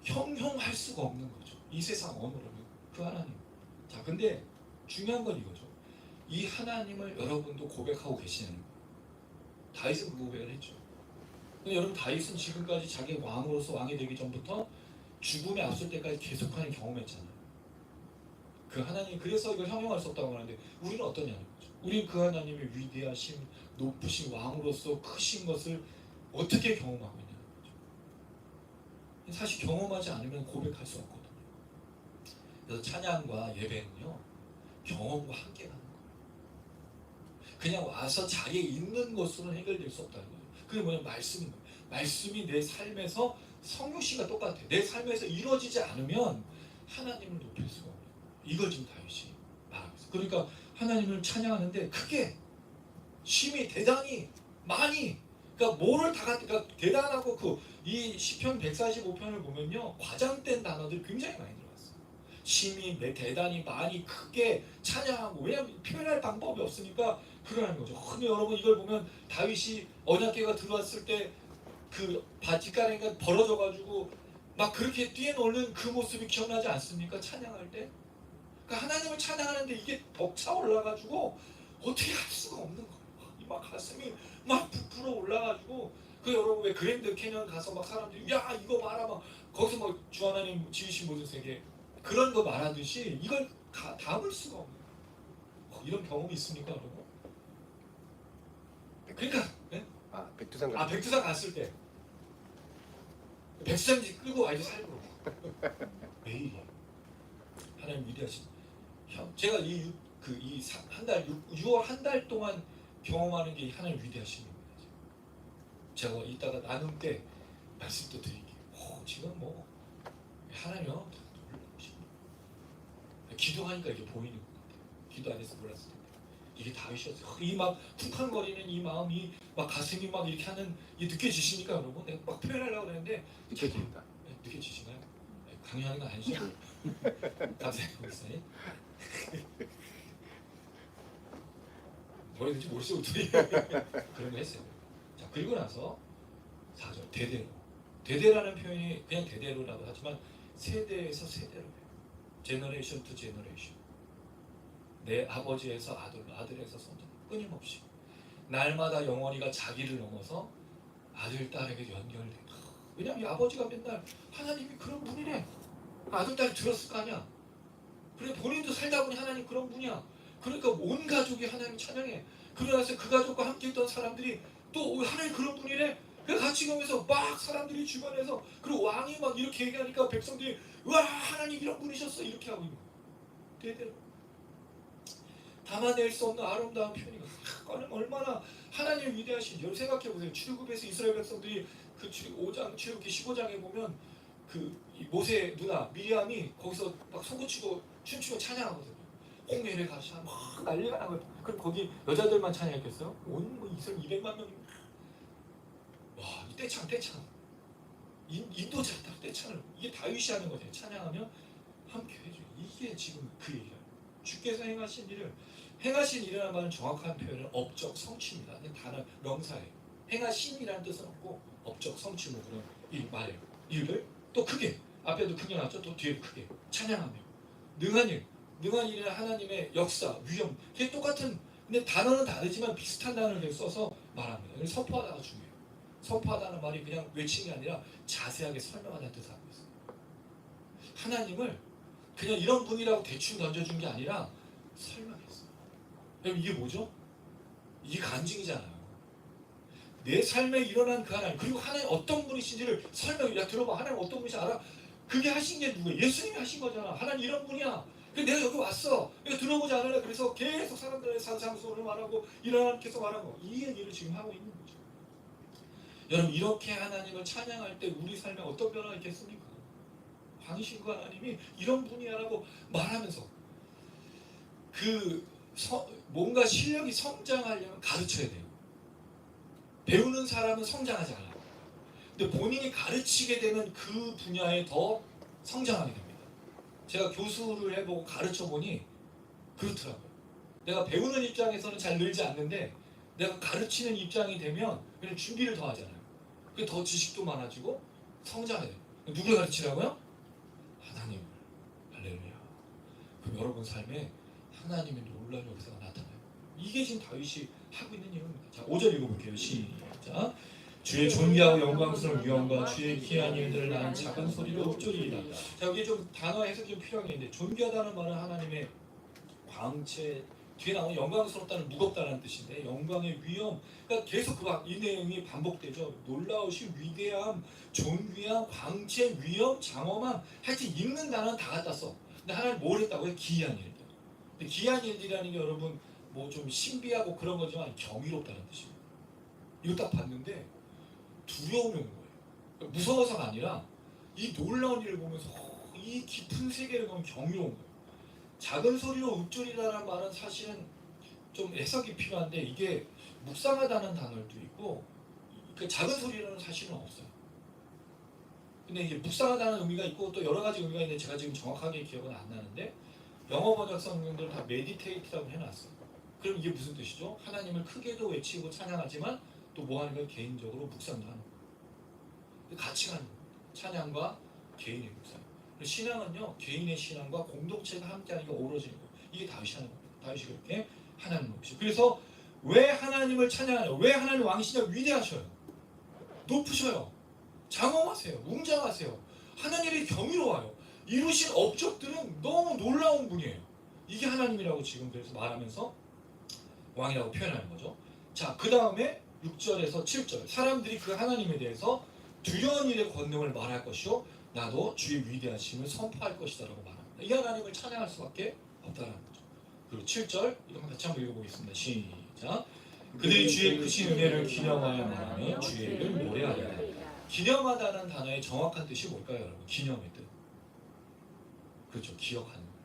형용할 수가 없는 거죠. 이 세상 언어로는 그 하나님. 자, 근데 중요한 건 이거죠. 이 하나님을 여러분도 고백하고 계시는 거예요. 다윗은 그 고백을 했죠. 근데 여러분 다윗은 지금까지 자기 왕으로서 왕이 되기 전부터 죽음에 앞설 때까지 계속하는 경험했잖아요. 그 하나님 그래서 이걸 형용할 수 없다고 하는데 우리는 어떠냐는 거죠. 우리는 그 하나님의 위대하신 높으신 왕으로서 크신 것을 어떻게 경험하고 있냐는 거죠. 사실 경험하지 않으면 고백할 수 없거든요. 그래서 찬양과 예배는요 경험과 함께 가는 거예요. 그냥 와서 자리에 있는 것으로는 해결될 수 없다는 거죠. 그게 뭐냐면 말씀인 거예요. 말씀이 내 삶에서 성육씨가 똑같아요. 내 삶에서 이루어지지 않으면 하나님을 높일 수가 없는 거예요. 이걸 지금 다윗이 말하고 있어요. 그러니까 하나님을 찬양하는데 크게 심히 대단히 많이 그러니까 뭐를 다 갖다 그러니까 대단하고 그 이 시편 145편을 보면요 과장된 단어들이 굉장히 많이 들어갔어요. 심히 대단히 많이 크게 찬양하고 왜냐하면 표현할 방법이 없으니까 그러는 거죠. 근데 여러분 이걸 보면 다윗이 언약궤가 들어왔을 때 그 뒷가랭이가 벌어져가지고 막 그렇게 뛰어노는 그 모습이 기억나지 않습니까? 찬양할 때. 그러니까 하나님을 찬양하는데 이게 벅차 올라가지고 어떻게 할 수가 없는 거예요. 막 가슴이 막 부풀어 올라가지고 그 여러분 왜 그랜드 캐년 가서 막 사람들이 야 이거 봐라 막 거기서 막 주 하나님 지으신 모든 세계 그런 거 말하듯이 이걸 담을 수가 없는 거예요. 이런 경험이 있습니까 여러분? 그러니까 네? 백두산 백두산 갔을 때 백두산지 끌고 와야지 살고 매일 하나님 위대하신 형 제가 이한달 6월 한 달 동안 경험하는 게 하나님 위대하신 겁니다. 제가 이따가 나눔 때 말씀도 드릴게요. 지금 뭐 하나님은 놀라우십니다. 기도하니까 이게 보이는 것 같아요. 기도 안 해서 몰랐을 텐데 이게 다윗이었어요. 이 막 쿵쾅거리는 이 마음이 막 가슴이 막 이렇게 하는 이 느껴지십니까 여러분? 내가 막 표현하려고 그랬는데 느껴집니다. 느껴지시나요? 강요하는 건 아니죠? 감사해요 목사님. 뭐라 해야 되지 모르시고 그런 거 했어요. 자 그리고 나서 4절 대대라는 표현이 그냥 대대로라고 하지만 세대에서 세대로 해요. 제너레이션 투 제너레이션. 내 아버지에서 아들로 아들에서 손자 끊임없이 날마다 영원히가 자기를 넘어서 아들 딸에게 연결돼. 왜냐면 이 아버지가 맨날 하나님이 그런 분이래. 아들 딸이 들었을 거 아니야. 그래 본인도 살다 보니 하나님 그런 분이야. 그러니까 온 가족이 하나님을 찬양해. 그러고 나서 그 가족과 함께 있던 사람들이 또 하나님 그런 분이래. 그래서 같이 가면서 막 사람들이 주변에서 그리고 왕이 막 이렇게 얘기하니까 백성들이 와 하나님 이런 분이셨어 이렇게 하고 있는 거야. 대대로 담아낼 수 없는 아름다운 표현이거든요. 얼마나 하나님 위대하신 여러분 생각해보세요. 출애굽에서 이스라엘 백성들이 그 5장 출애굽기 15장에 보면 그 모세 누나 미리암이 거기서 막 손고치고 춤추고 찬양하거든요. 홍해를 가시면 막 난리가 나고 그럼 거기 여자들만 찬양했겠어요? 온 이스라엘 200만 명이 와 떼창 인도자 떼창을 이게 다윗이 하는 거죠. 찬양하면 함께 해줘. 이게 지금 그 얘기예요. 주께서 행하신 일을, 행하신 일이라는 말은 정확한 표현은 업적 성취입니다. 단어 명사예요. 행하신이라는 뜻은 없고 업적 성취로 그런 일 말해요. 일을 또 크게, 앞에도 크게 나왔죠. 또 뒤에도 크게 찬양하며 능한 일, 능한 일이나 하나님의 역사, 위엄, 그게 똑같은, 근데 단어는 다르지만 비슷한 단어를 써서 말합니다. 여기 선포하다가 중요해요. 선포하다는 말이 그냥 외치는 게 아니라 자세하게 설명하다는 뜻을 하고 있어요. 하나님을 그냥 이런 분이라고 대충 던져준 게 아니라 설명했어요. 그럼 이게 뭐죠? 이게 간증이잖아요. 내 삶에 일어난 그 하나님, 그리고 하나님 어떤 분이신지를 설명해. 야, 들어봐. 하나님 어떤 분이신지 알아? 그게 하신 게 누구예요? 예수님이 하신 거잖아. 하나님 이런 분이야. 그래서 내가 여기 왔어. 내가 들어보지 않을래. 그래서 계속 사람들의 산상수훈을 말하고 일어나는 계속 말하고 이 얘기를 지금 하고 있는 거죠. 여러분, 이렇게 하나님을 찬양할 때 우리 삶에 어떤 변화가 있겠습니까? 광이신 그 하나님이 이런 분이야라고 말하면서 뭔가 실력이 성장하려면 가르쳐야 돼요. 배우는 사람은 성장하지 않아요. 근데 본인이 가르치게 되면 그 분야에 더 성장하게 됩니다. 제가 교수를 해보고 가르쳐보니 그렇더라고요. 내가 배우는 입장에서는 잘 늘지 않는데 내가 가르치는 입장이 되면 그냥 준비를 더 하잖아요. 더 지식도 많아지고 성장해요. 누굴 가르치라고요? 하나님을. 할렐루야. 그럼 여러분 삶에 하나님의 놀라운 역사가 나타나요. 이게 지금 다윗이 하고 있는 일입니다. 자, 5절 읽어볼게요. 시작. 주의 존귀하고 영광스러운 위엄과 주의 귀한 일들을 나는 작은 소리로 읊조리이다. 자, 여기 좀 단어 해석이 좀 필요한 게 있는데, 존귀하다는 말은 하나님의 광채, 뒤에 나오는 영광스럽다는 무겁다는 뜻인데, 영광의 위엄, 그러니까 계속 이 내용이 반복되죠. 놀라우신 위대함, 존귀함, 광채, 위엄, 장엄함, 하여튼 읽는 단어는 다 갖다 써. 근데 하나님 뭘 했다고요? 기이한 일들. 근데 기이한 일들이라는 게 여러분 뭐 좀 신비하고 그런 거지만 경이롭다는 뜻입니다. 이거 딱 봤는데 두려움이 오는 거예요. 무서워서가 아니라 이 놀라운 일을 보면서 이 깊은 세계를 보면 경이로운 거예요. 작은 소리로 읊조리다라는 말은 사실은 좀 해석이 필요한데, 이게 묵상하다는 단어도 있고, 그 작은 소리로는 사실은 없어요. 근데 이게 묵상하다는 의미가 있고 또 여러 가지 의미가 있는데 제가 지금 정확하게 기억은 안 나는데, 영어 번역 성경들은 다 메디테이트라고 해놨어요. 그럼 이게 무슨 뜻이죠? 하나님을 크게도 외치고 찬양하지만 또 뭐 하는 거예요? 개인적으로 묵상도 하는 거예요. 같이 가는 거예요. 찬양과 개인의 묵상. 신앙은요, 개인의 신앙과 공동체가 함께하는 게 어우러지는 거예요. 이게 다윗이 하는 겁니다. 다윗이 그렇게 하나님을 높이죠. 그래서 왜 하나님을 찬양하냐? 왜 하나님 왕이시냐? 위대하셔요. 높으셔요. 장엄하세요. 웅장하세요. 하나님이 경이로워요. 이루신 업적들은 너무 놀라운 분이에요. 이게 하나님이라고 지금 그래서 말하면서 왕이라고 표현하는 거죠. 자, 그 다음에 6절에서 7절, 사람들이 그 하나님에 대해서 두려운 일의 권능을 말할 것이요 나도 주의 위대하심을 선포할 것이다 라고 말합니다. 이 하나님을 찬양할 수밖에 없다는 거죠. 그리고 7절 이거 같이 한번 읽어보겠습니다. 시작. 그들이 주의 크신 은혜를 기념하여 말하며 주의 이름을 노래하리라. 기념하다는 단어의 정확한 뜻이 뭘까요, 여러분? 기념의 뜻. 그렇죠. 기억하는 거예요.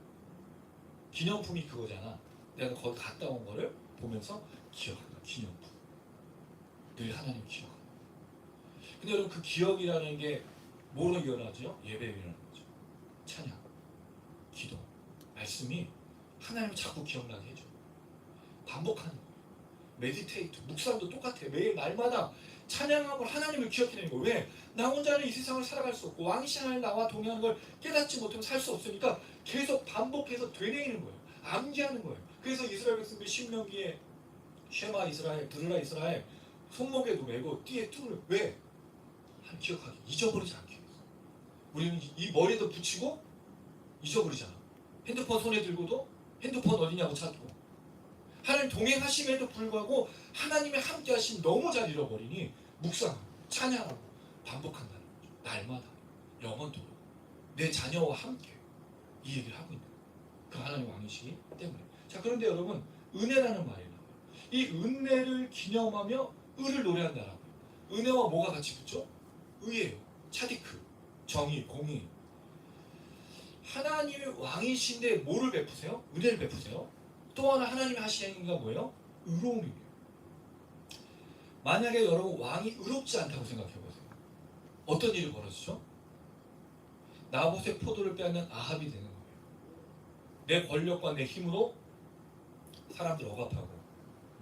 기념품이 그거잖아. 내가 거기 갔다 온 거를 보면서 기억하는 거야. 기념품. 늘 하나님 기억하는 거예요. 근데 여러분, 그 기억이라는 게 뭐로 일어나죠? 예배로 일어나는 거죠. 찬양, 기도, 말씀이 하나님을 자꾸 기억나게 해줘. 반복하는 거예요. 메디테이트, 묵상도 똑같아요. 매일 날마다 찬양하고 하나님을 기억해내는 거예요. 왜? 나 혼자는 이 세상을 살아갈 수 없고 왕이신 하나님 나와 동행하는 걸 깨닫지 못하면 살 수 없으니까 계속 반복해서 되뇌이는 거예요. 암기하는 거예요. 그래서 이스라엘 백성들이 신명기에 쉐마 이스라엘, 들으라 이스라엘 손목에도 메고 띠에 뚫을. 왜? 하나님 기억하기, 잊어버리지 않기 위해서. 우리는 이 머리에도 붙이고 잊어버리잖아. 핸드폰 손에 들고도 핸드폰 어디냐고 찾고, 하나님 동행하심에도 불구하고 하나님의 함께 하심 너무 잘 잃어버리니 묵상하고 찬양하고 반복한다는 거죠. 날마다 영원토록 내 자녀와 함께 이 얘기를 하고 있는 거예요. 그 하나님 왕이시기 때문에. 자, 그런데 여러분, 은혜라는 말이 나와요. 이 은혜를 기념하며 의를 노래한다라고요. 은혜와 뭐가 같이 붙죠? 의예요. 차디크, 정의, 공의. 하나님이 왕이신데 뭐를 베푸세요? 은혜를 베푸세요. 또 하나 하나님이 하시는 행위가 뭐예요? 의로움이에요. 만약에 여러분 왕이 의롭지 않다고 생각해보세요. 어떤 일이 벌어지죠? 나봇의 포도를 빼앗는 아합이 되는 거예요. 내 권력과 내 힘으로 사람들 억압하고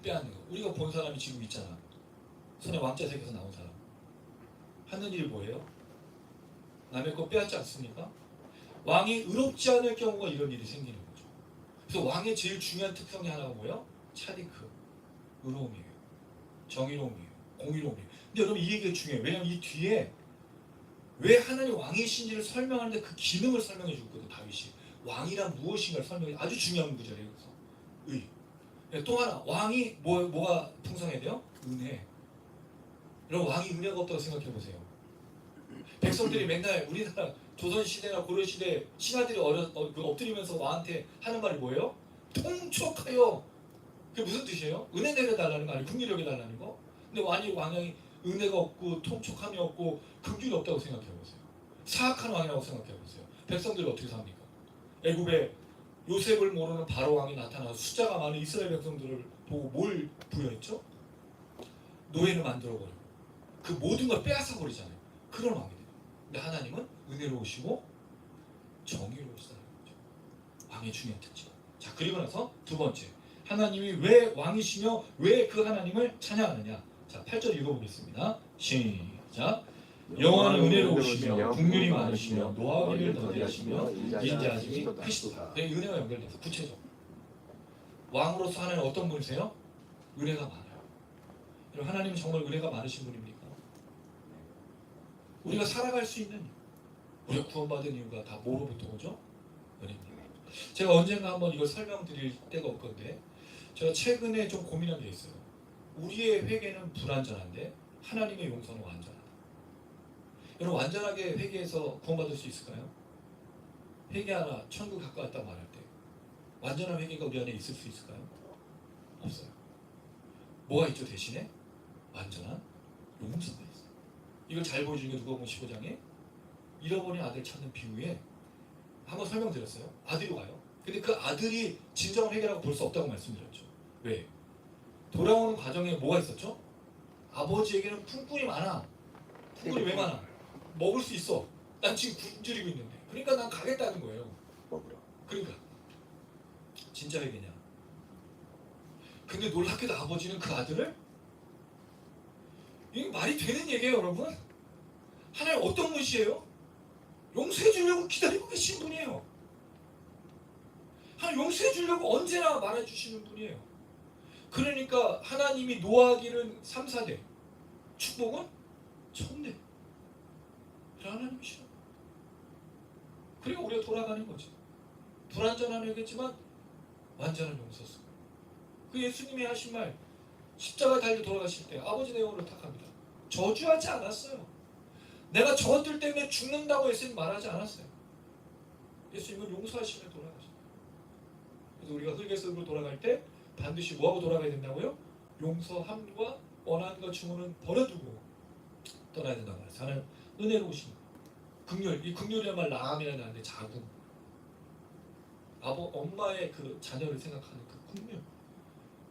빼앗는 거. 우리가 본 사람이 지금 있잖아. 손에 왕자색에서 나온 사람. 하는 일이 뭐예요? 남의 거 빼앗지 않습니까? 왕이 의롭지 않을 경우가 이런 일이 생기는 거죠. 그래서 왕의 제일 중요한 특성이 하나가 뭐예요? 차디크, 의로움이에요. 정의로움이에요. 공의로움이에요. 근데 여러분 이 얘기가 중요해요. 왜냐하면 이 뒤에 왜 하나님 왕이신지를 설명하는데 그 기능을 설명해 주거든요. 다윗이. 왕이란 무엇인가를 설명해. 아주 중요한 구절이에요. 그래서 의. 또 하나 왕이 뭐가 풍성해야 돼요? 은혜. 여러분 왕이 은혜가 없다고 생각해 보세요. 백성들이 맨날 우리나라 조선시대나 고려시대 신하들이 엎드리면서 왕한테 하는 말이 뭐예요? 통촉하여. 그게 무슨 뜻이에요? 은혜 내려달라는 거 아니에요? 긍휼히 달라는 거? 근데 왕이 은혜가 없고 통촉함이 없고 긍휼이 없다고 생각해 보세요. 사악한 왕이라고 생각해 보세요. 백성들이 어떻게 삽니까? 애굽에 요셉을 모르는 바로 왕이 나타나서 숫자가 많은 이스라엘 백성들을 보고 뭘 부여했죠? 노예를 만들어버리고 그 모든 걸 빼앗아 버리잖아요. 그런 왕이 돼요. 근데 하나님은 은혜로우시고 정의로우시다는 거죠. 왕의 중요한 특징. 자, 그리고 나서 두 번째, 하나님이 왜 왕이시며 왜 그 하나님을 찬양하느냐. 자, 8절 읽어보겠습니다. 시작. 여호와는 은혜로우시며 국률이 많으시며 노하기를 더디하시며 인자하심이 크시도다. 은혜가 연결돼서 구체적. 왕으로서 하나님 어떤 분이세요? 은혜가 많아요. 여러분 하나님은 정말 은혜가 많으신 분입니까? 우리가 살아갈 수 있는 우리가 구원받은 이유가 다 뭐로부터 오죠? 은혜입니다. 제가 언젠가 한번 이걸 설명드릴 때가 올 건데 제가 최근에 좀 고민한 게 있어요. 우리의 회개는 불완전한데 하나님의 용서는 완전하다. 여러분 완전하게 회개해서 구원받을 수 있을까요? 회개하라 천국 가까웠다 말할 때 완전한 회개가 우리 안에 있을 수 있을까요? 없어요. 뭐가 있죠 대신에? 완전한 용서가 있어요. 이걸 잘 보여주는 게 누가복음 15장에 잃어버린 아들 찾는 비유에 한번 설명드렸어요. 아들이 와요. 근데 그 아들이 진정한 회개라고 볼 수 없다고 말씀드렸죠. 왜? 돌아오는 과정에 뭐가 있었죠? 아버지에게는 품꾼이 많아. 품꾼이 왜 많아? 먹을 수 있어. 난 지금 굶주리고 있는데. 그러니까 난 가겠다는 거예요. 먹으러. 그러니까 진짜 회개냐? 근데 놀랍게도 아버지는 그 아들을 이게 말이 되는 얘기예요, 여러분? 하나님 어떤 분이시에요? 용서해 주려고 기다리고 계신 분이에요. 하나님 용서해 주려고 언제나 말해 주시는 분이에요. 그러니까 하나님이 노하기는 3, 4대, 축복은 1000대. 하나님이시죠. 그리고 우리가 돌아가는 거지. 불완전한 회개지만 완전한 용서수. 그 예수님이 하신 말, 십자가 달려 돌아가실 때 아버지 내 영혼을 택합니다. 저주하지 않았어요. 내가 저것들 때문에 죽는다고 예수님 말하지 않았어요. 예수님은 용서하시며 돌아가셨어요. 그래서 우리가 흙에서로 돌아갈 때 반드시 뭐하고 돌아가야 된다고요? 용서함과 원한과 증오는 버려두고 떠나야 된다고 말했어요. 하나님 은혜로우신 거. 긍휼, 이 긍휼이란 말 라함이라는 말인데 자궁. 엄마의 그 자녀를 생각하는 그 긍휼.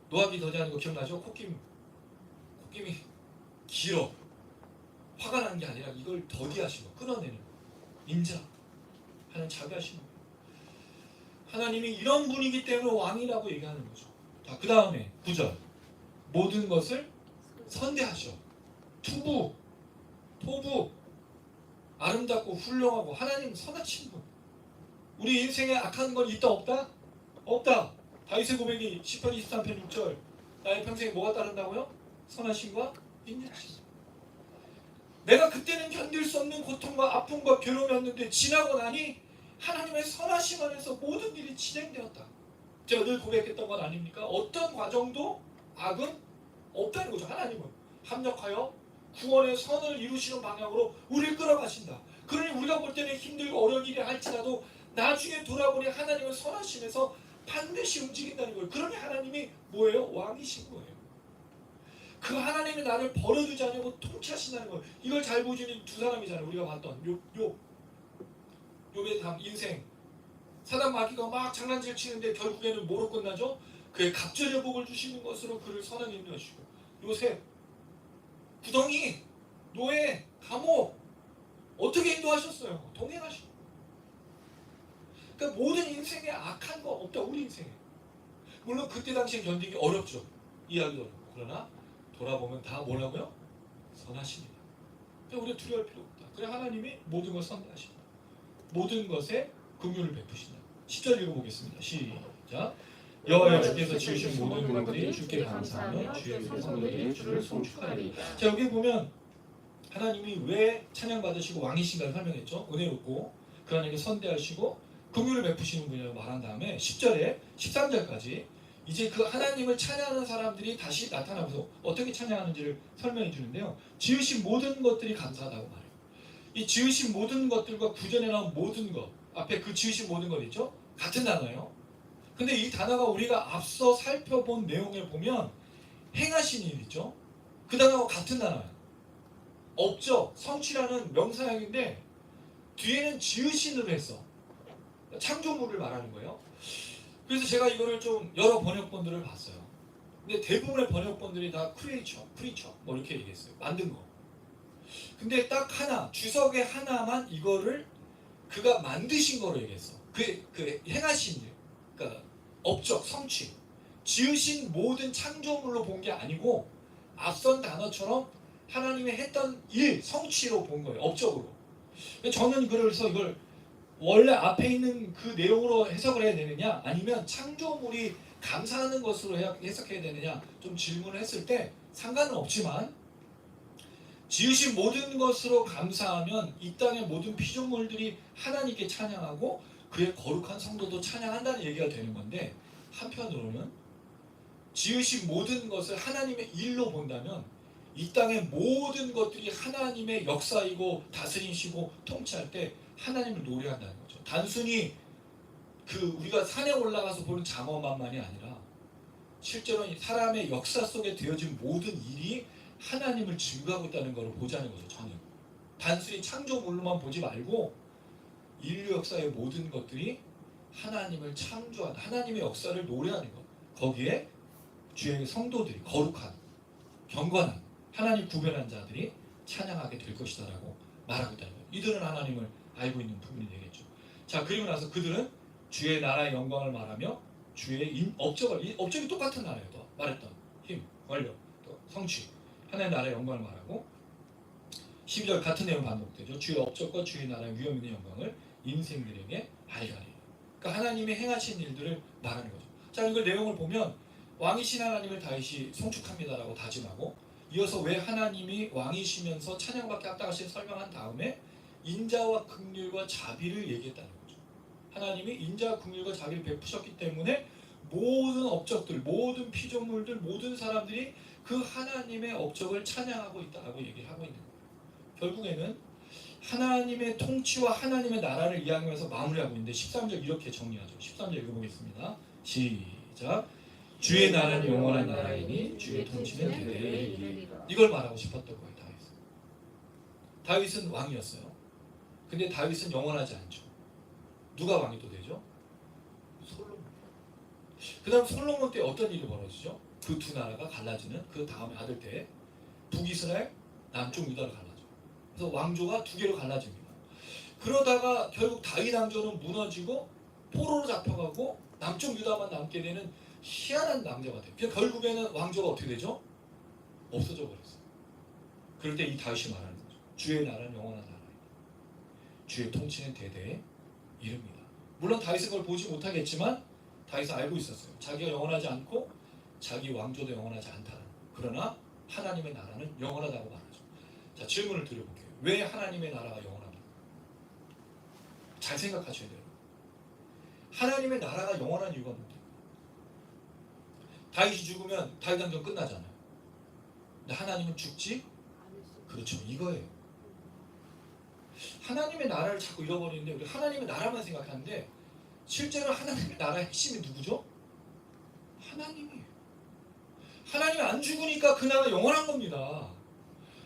노하기 더디하는 거 기억나죠? 콧김이 길어. 화가 나는 게 아니라 이걸 더디하시고 끊어내는 거. 인자. 하나님 자비하시는 거예요. 하나님이 이런 분이기 때문에 왕이라고 얘기하는 거죠. 자, 그 다음에 9절. 모든 것을 선대하셔. 투부, 토부, 아름답고 훌륭하고 하나님 선하신 분. 우리 인생에 악한 건 있다 없다? 없다. 다윗의 고백이 10편 23편 6절. 나의 평생에 뭐가 따른다고요? 선하심과 인자하심. 내가 그때는 견딜 수 없는 고통과 아픔과 괴로움이었는데 지나고 나니 하나님의 선하심 안에서 모든 일이 진행되었다. 제가 늘 고백했던 건 아닙니까? 어떤 과정도 악은 없다는 거죠. 하나님은 합력하여 구원의 선을 이루시는 방향으로 우리를 끌어가신다. 그러니 우리가 볼 때는 힘들고 어려운 일이 할지라도 나중에 돌아보니 하나님은 선하심에서 반드시 움직인다는 거예요. 그러니 하나님이 뭐예요? 왕이신 거예요. 그 하나님이 나를 버려두지 않고 통치하신다는 거예요. 이걸 잘 보여주는 두 사람이잖아요. 우리가 봤던 욥의 인생. 사단 마귀가 막 장난질 치는데 결국에는 뭐로 끝나죠? 그의 갑절의 복을 주시는 것으로 그를 선하게 인도하시고, 요셉 구덩이, 노예, 감옥 어떻게 인도하셨어요? 동행하시고. 그러니까 모든 인생에 악한 거 없다. 우리 인생에. 물론 그때 당시에 견디기 어렵죠. 이해하기 어렵고. 그러나 돌아보면 다 뭐라고요? 선하십니다. 그러니까 우리가 두려울 필요 없다. 그래 하나님이 모든 것을 선대하신다. 모든 것에 긍휼을 베푸신다. 10절 읽어보겠습니다. 시작. 여호와 주께서 지으신 모든 것들이 주께 감사하며 주의 성도들이 주를 송축하리이다. 자, 여기 보면 하나님이 왜 찬양받으시고 왕이신가를 설명했죠. 은혜롭고 그 하나님께 선대하시고 긍휼을 베푸시는 분이라고 말한 다음에 10절에 13절까지 이제 그 하나님을 찬양하는 사람들이 다시 나타나면서 어떻게 찬양하는지를 설명해 주는데요. 지으신 모든 것들이 감사하다고 말해요. 이 지으신 모든 것들과 구전에 나온 모든 것, 앞에 그 지으신 모든 것 있죠? 같은 단어예요. 근데 이 단어가 우리가 앞서 살펴본 내용에 보면 행하신 일 있죠? 그 단어가 같은 단어예요. 업적, 성취라는 명사형인데 뒤에는 지으신으로 했어. 창조물을 말하는 거예요. 그래서 제가 이거를 좀 여러 번역본들을 봤어요. 근데 대부분의 번역본들이 다 크리에이처 뭐 이렇게 얘기했어요. 만든 거. 근데 딱 하나, 주석의 하나만 이거를 그가 만드신 거로 얘기했어. 그 행하신 일, 그러니까 업적, 성취, 지으신 모든 창조물로 본 게 아니고 앞선 단어처럼 하나님이 했던 일, 성취로 본 거예요. 업적으로. 저는 그래서 이걸 원래 앞에 있는 그 내용으로 해석을 해야 되느냐 아니면 창조물이 감사하는 것으로 해석해야 되느냐 좀 질문을 했을 때 상관은 없지만 지으신 모든 것으로 감사하면 이 땅의 모든 피조물들이 하나님께 찬양하고 그의 거룩한 성도도 찬양한다는 얘기가 되는 건데 한편으로는 지으신 모든 것을 하나님의 일로 본다면 이 땅의 모든 것들이 하나님의 역사이고 다스리시고 통치할 때 하나님을 노래한다는 거죠. 단순히 우리가 산에 올라가서 보는 장엄함만이 아니라 실제로 사람의 역사 속에 되어진 모든 일이 하나님을 증거하고 있다는 것을 보자는 거죠. 저는 단순히 창조물로만 보지 말고 인류 역사의 모든 것들이 하나님을 창조하는 하나님의 역사를 노래하는 것. 거기에 주의 성도들이 거룩한 경건한 하나님 구별한 자들이 찬양하게 될 것이다라고 말하고 있다는 거예요. 이들은 하나님을 알고 있는 부분이 되겠죠. 자, 그리고 나서 그들은 주의 나라의 영광을 말하며 주의 업적이 똑같은 나라예요. 또 말했던 힘, 권력, 또 성취 하나님의 나라의 영광을 말하고 12절 같은 내용 반복되죠. 주의 업적과 주의 나라의 위엄 있는 영광을 인생들에게 알리하리. 그러니까 하나님의 행하신 일들을 말하는 거죠. 자, 이걸 내용을 보면 왕이신 하나님을 다윗이 송축합니다라고 다짐하고 이어서 왜 하나님이 왕이시면서 찬양받게 합당하신 설명한 다음에 인자와 긍휼과 자비를 얘기했다는 거죠. 하나님이 인자와 긍휼과 자비를 베푸셨기 때문에 모든 업적들, 모든 피조물들, 모든 사람들이 그 하나님의 업적을 찬양하고 있다고 얘기를 하고 있는 거예요. 결국에는 하나님의 통치와 하나님의 나라를 이야기하면서 마무리하고 있는데 13절 이렇게 정리하죠. 13절 읽어보겠습니다. 시작. 주의 나라는 영원한 나라이니 주의 통치는 대대에 이르리라. 이걸 말하고 싶었던 거예요. 다윗은 왕이었어요. 근데 다윗은 영원하지 않죠. 누가 왕이 또 되죠? 솔로몬. 그 다음 솔로몬 때 어떤 일이 벌어지죠? 그 두 나라가 갈라지는 그 다음에 아들 때 북이스라엘, 남쪽 유다로 갈라져. 그래서 왕조가 두 개로 갈라집니다. 그러다가 결국 다윗 왕조는 무너지고 포로로 잡혀가고 남쪽 유다만 남게 되는 희한한 남자가 돼요. 그러니까 결국에는 왕조가 어떻게 되죠? 없어져 버렸어요. 그럴 때 이 다윗이 말하는 거죠. 주의 나라는 영원한 나라이다. 주의 통치는 대대에 이릅니다. 물론 다윗은 그걸 보지 못하겠지만 다윗은 알고 있었어요. 자기가 영원하지 않고 자기 왕조도 영원하지 않다는. 그러나 하나님의 나라는 영원하다고 말하죠. 자, 질문을 드려볼게요. 왜 하나님의 나라가 영원합니까? 잘 생각하셔야 돼요. 하나님의 나라가 영원한 이유가 뭔데? 다윗이 죽으면 다윗 왕정 끝나잖아요. 근데 하나님은 죽지? 그렇죠. 이거예요. 하나님의 나라를 자꾸 잃어버리는데 우리 하나님의 나라만 생각하는데 실제로 하나님의 나라의 핵심이 누구죠? 하나님이에요. 하나님이 안 죽으니까 그 나라가 영원한 겁니다.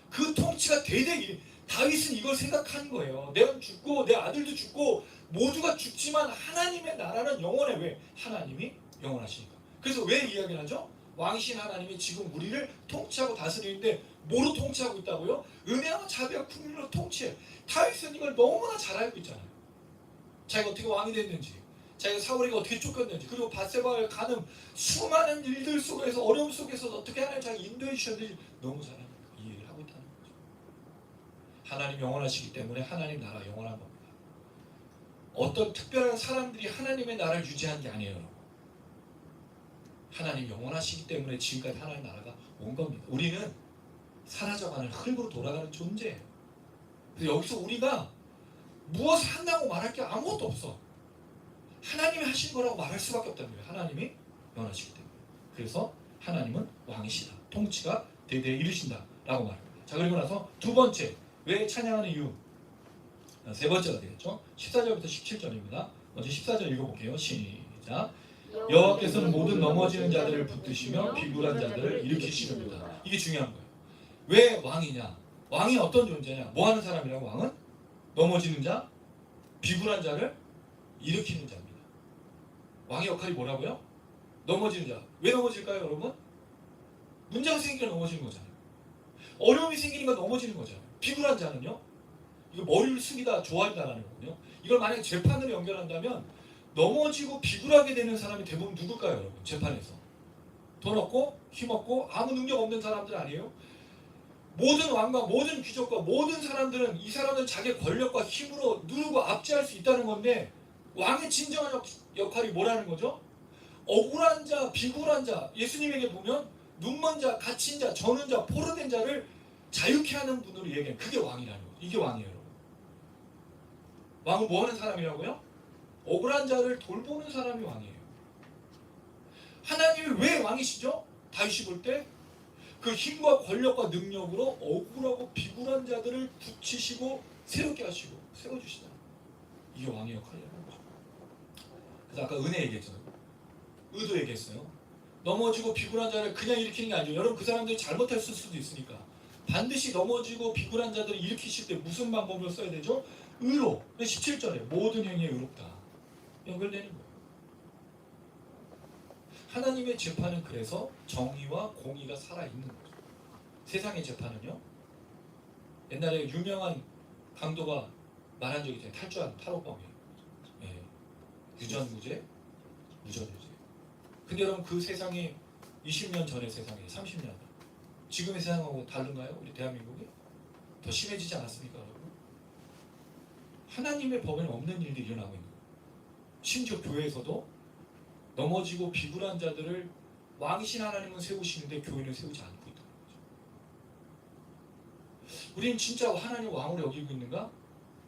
그 통치가 대대이 다윗은 이걸 생각한 거예요. 내가 죽고 내 아들도 죽고 모두가 죽지만 하나님의 나라는 영원해. 왜? 하나님이 영원하시니까. 그래서 왜 이야기를 하죠? 왕이신 하나님이 지금 우리를 통치하고 다스리는데 뭐로 통치하고 있다고요? 은혜와 자비와 긍휼로 통치해. 다윗은 이걸 너무나 잘 알고 있잖아요. 자기가 어떻게 왕이 됐는지 자기가 사울에게 어떻게 쫓겼는지, 그리고 밧세바에 가는 수많은 일들 속에서, 어려움 속에서 어떻게 하나님 자기 인도해 주셨는지 너무 잘 이해를 하고 있다는 거죠. 하나님 영원하시기 때문에 하나님 나라 영원한 겁니다. 어떤 특별한 사람들이 하나님의 나라를 유지한 게 아니에요, 여러분. 하나님 영원하시기 때문에 지금까지 하나님 나라가 온 겁니다. 우리는 사라져가는 흙으로 돌아가는 존재예요. 그래서 여기서 우리가 무엇을 한다고 말할 게 아무것도 없어. 하나님이 하신 거라고 말할 수밖에 없다는 거예요. 하나님이 영원하시기 때문에. 그래서 하나님은 왕이시다. 통치가 대대에 이르신다 라고 말합니다. 자, 그리고 나서 두 번째, 왜 찬양하는 이유? 세 번째가 되겠죠. 14절부터 17절입니다. 먼저 14절 읽어볼게요. 시작. 여호와께서는 모든 넘어지는 자들을 붙드시며 비굴한 자들을 일으키시는도다. 이게 중요한 거예요. 왜 왕이냐? 왕이 어떤 존재냐? 뭐 하는 사람이라고? 왕은 넘어지는 자, 비굴한 자를 일으키는 자입니다. 왕의 역할이 뭐라고요? 넘어지는 자. 왜 넘어질까요, 여러분? 문제가 생기니까 넘어지는 거잖아요. 어려움이 생기니까 넘어지는 거잖아요. 비굴한 자는요? 이거 머리를 숙이다 좋아한다라는 거거든요. 이걸 만약에 재판으로 연결한다면 넘어지고 비굴하게 되는 사람이 대부분 누굴까요, 여러분? 재판에서 돈 없고 힘 없고 아무 능력 없는 사람들 아니에요? 모든 왕과 모든 귀족과 모든 사람들은 이 사람은 자기의 권력과 힘으로 누르고 압제할 수 있다는 건데, 왕의 진정한 역할이 뭐라는 거죠? 억울한 자, 비굴한 자, 예수님에게 보면 눈먼 자, 갇힌 자, 저는 자, 포로된 자를 자유케 하는 분으로 얘기해요. 그게 왕이라는 거예요. 이게 왕이에요, 여러분. 왕은 뭐 하는 사람이라고요? 억울한 자를 돌보는 사람이 왕이에요. 하나님이 왜 왕이시죠? 다윗이 볼 때 그 힘과 권력과 능력으로 억울하고 비굴한 자들을 붙이시고 새롭게 하시고 세워주시다. 이게 왕의 역할이라는 거죠. 그래서 아까 은혜 얘기했잖아요. 의도 얘기했어요. 넘어지고 비굴한 자를 그냥 일으키는 게 아니죠. 여러분, 그 사람들이 잘못했을 수도 있으니까 반드시 넘어지고 비굴한 자들을 일으키실 때 무슨 방법을 써야 되죠? 의로. 17절에 모든 행위에 의롭다 연결되는 거예요. 하나님의 재판은 그래서 정의와 공의가 살아있는 거죠. 세상의 재판은요, 옛날에 유명한 강도가 말한 적이 있어요. 탈주한 탈옥범이에요. 예. 유전무죄, 무전유죄. 근데 여러분, 그 세상이 20년 전의 세상이 30년 지금의 세상하고 다른가요? 우리 대한민국이? 더 심해지지 않았습니까, 여러분? 하나님의 법에는 없는 일들이 일어나고 있는 거예요. 심지어 교회에서도 넘어지고 비굴한 자들을 왕이신 하나님은 세우시는데 교회는 세우지 않고 있다는 거죠. 우리는 진짜 하나님 왕으로 여기고 있는가?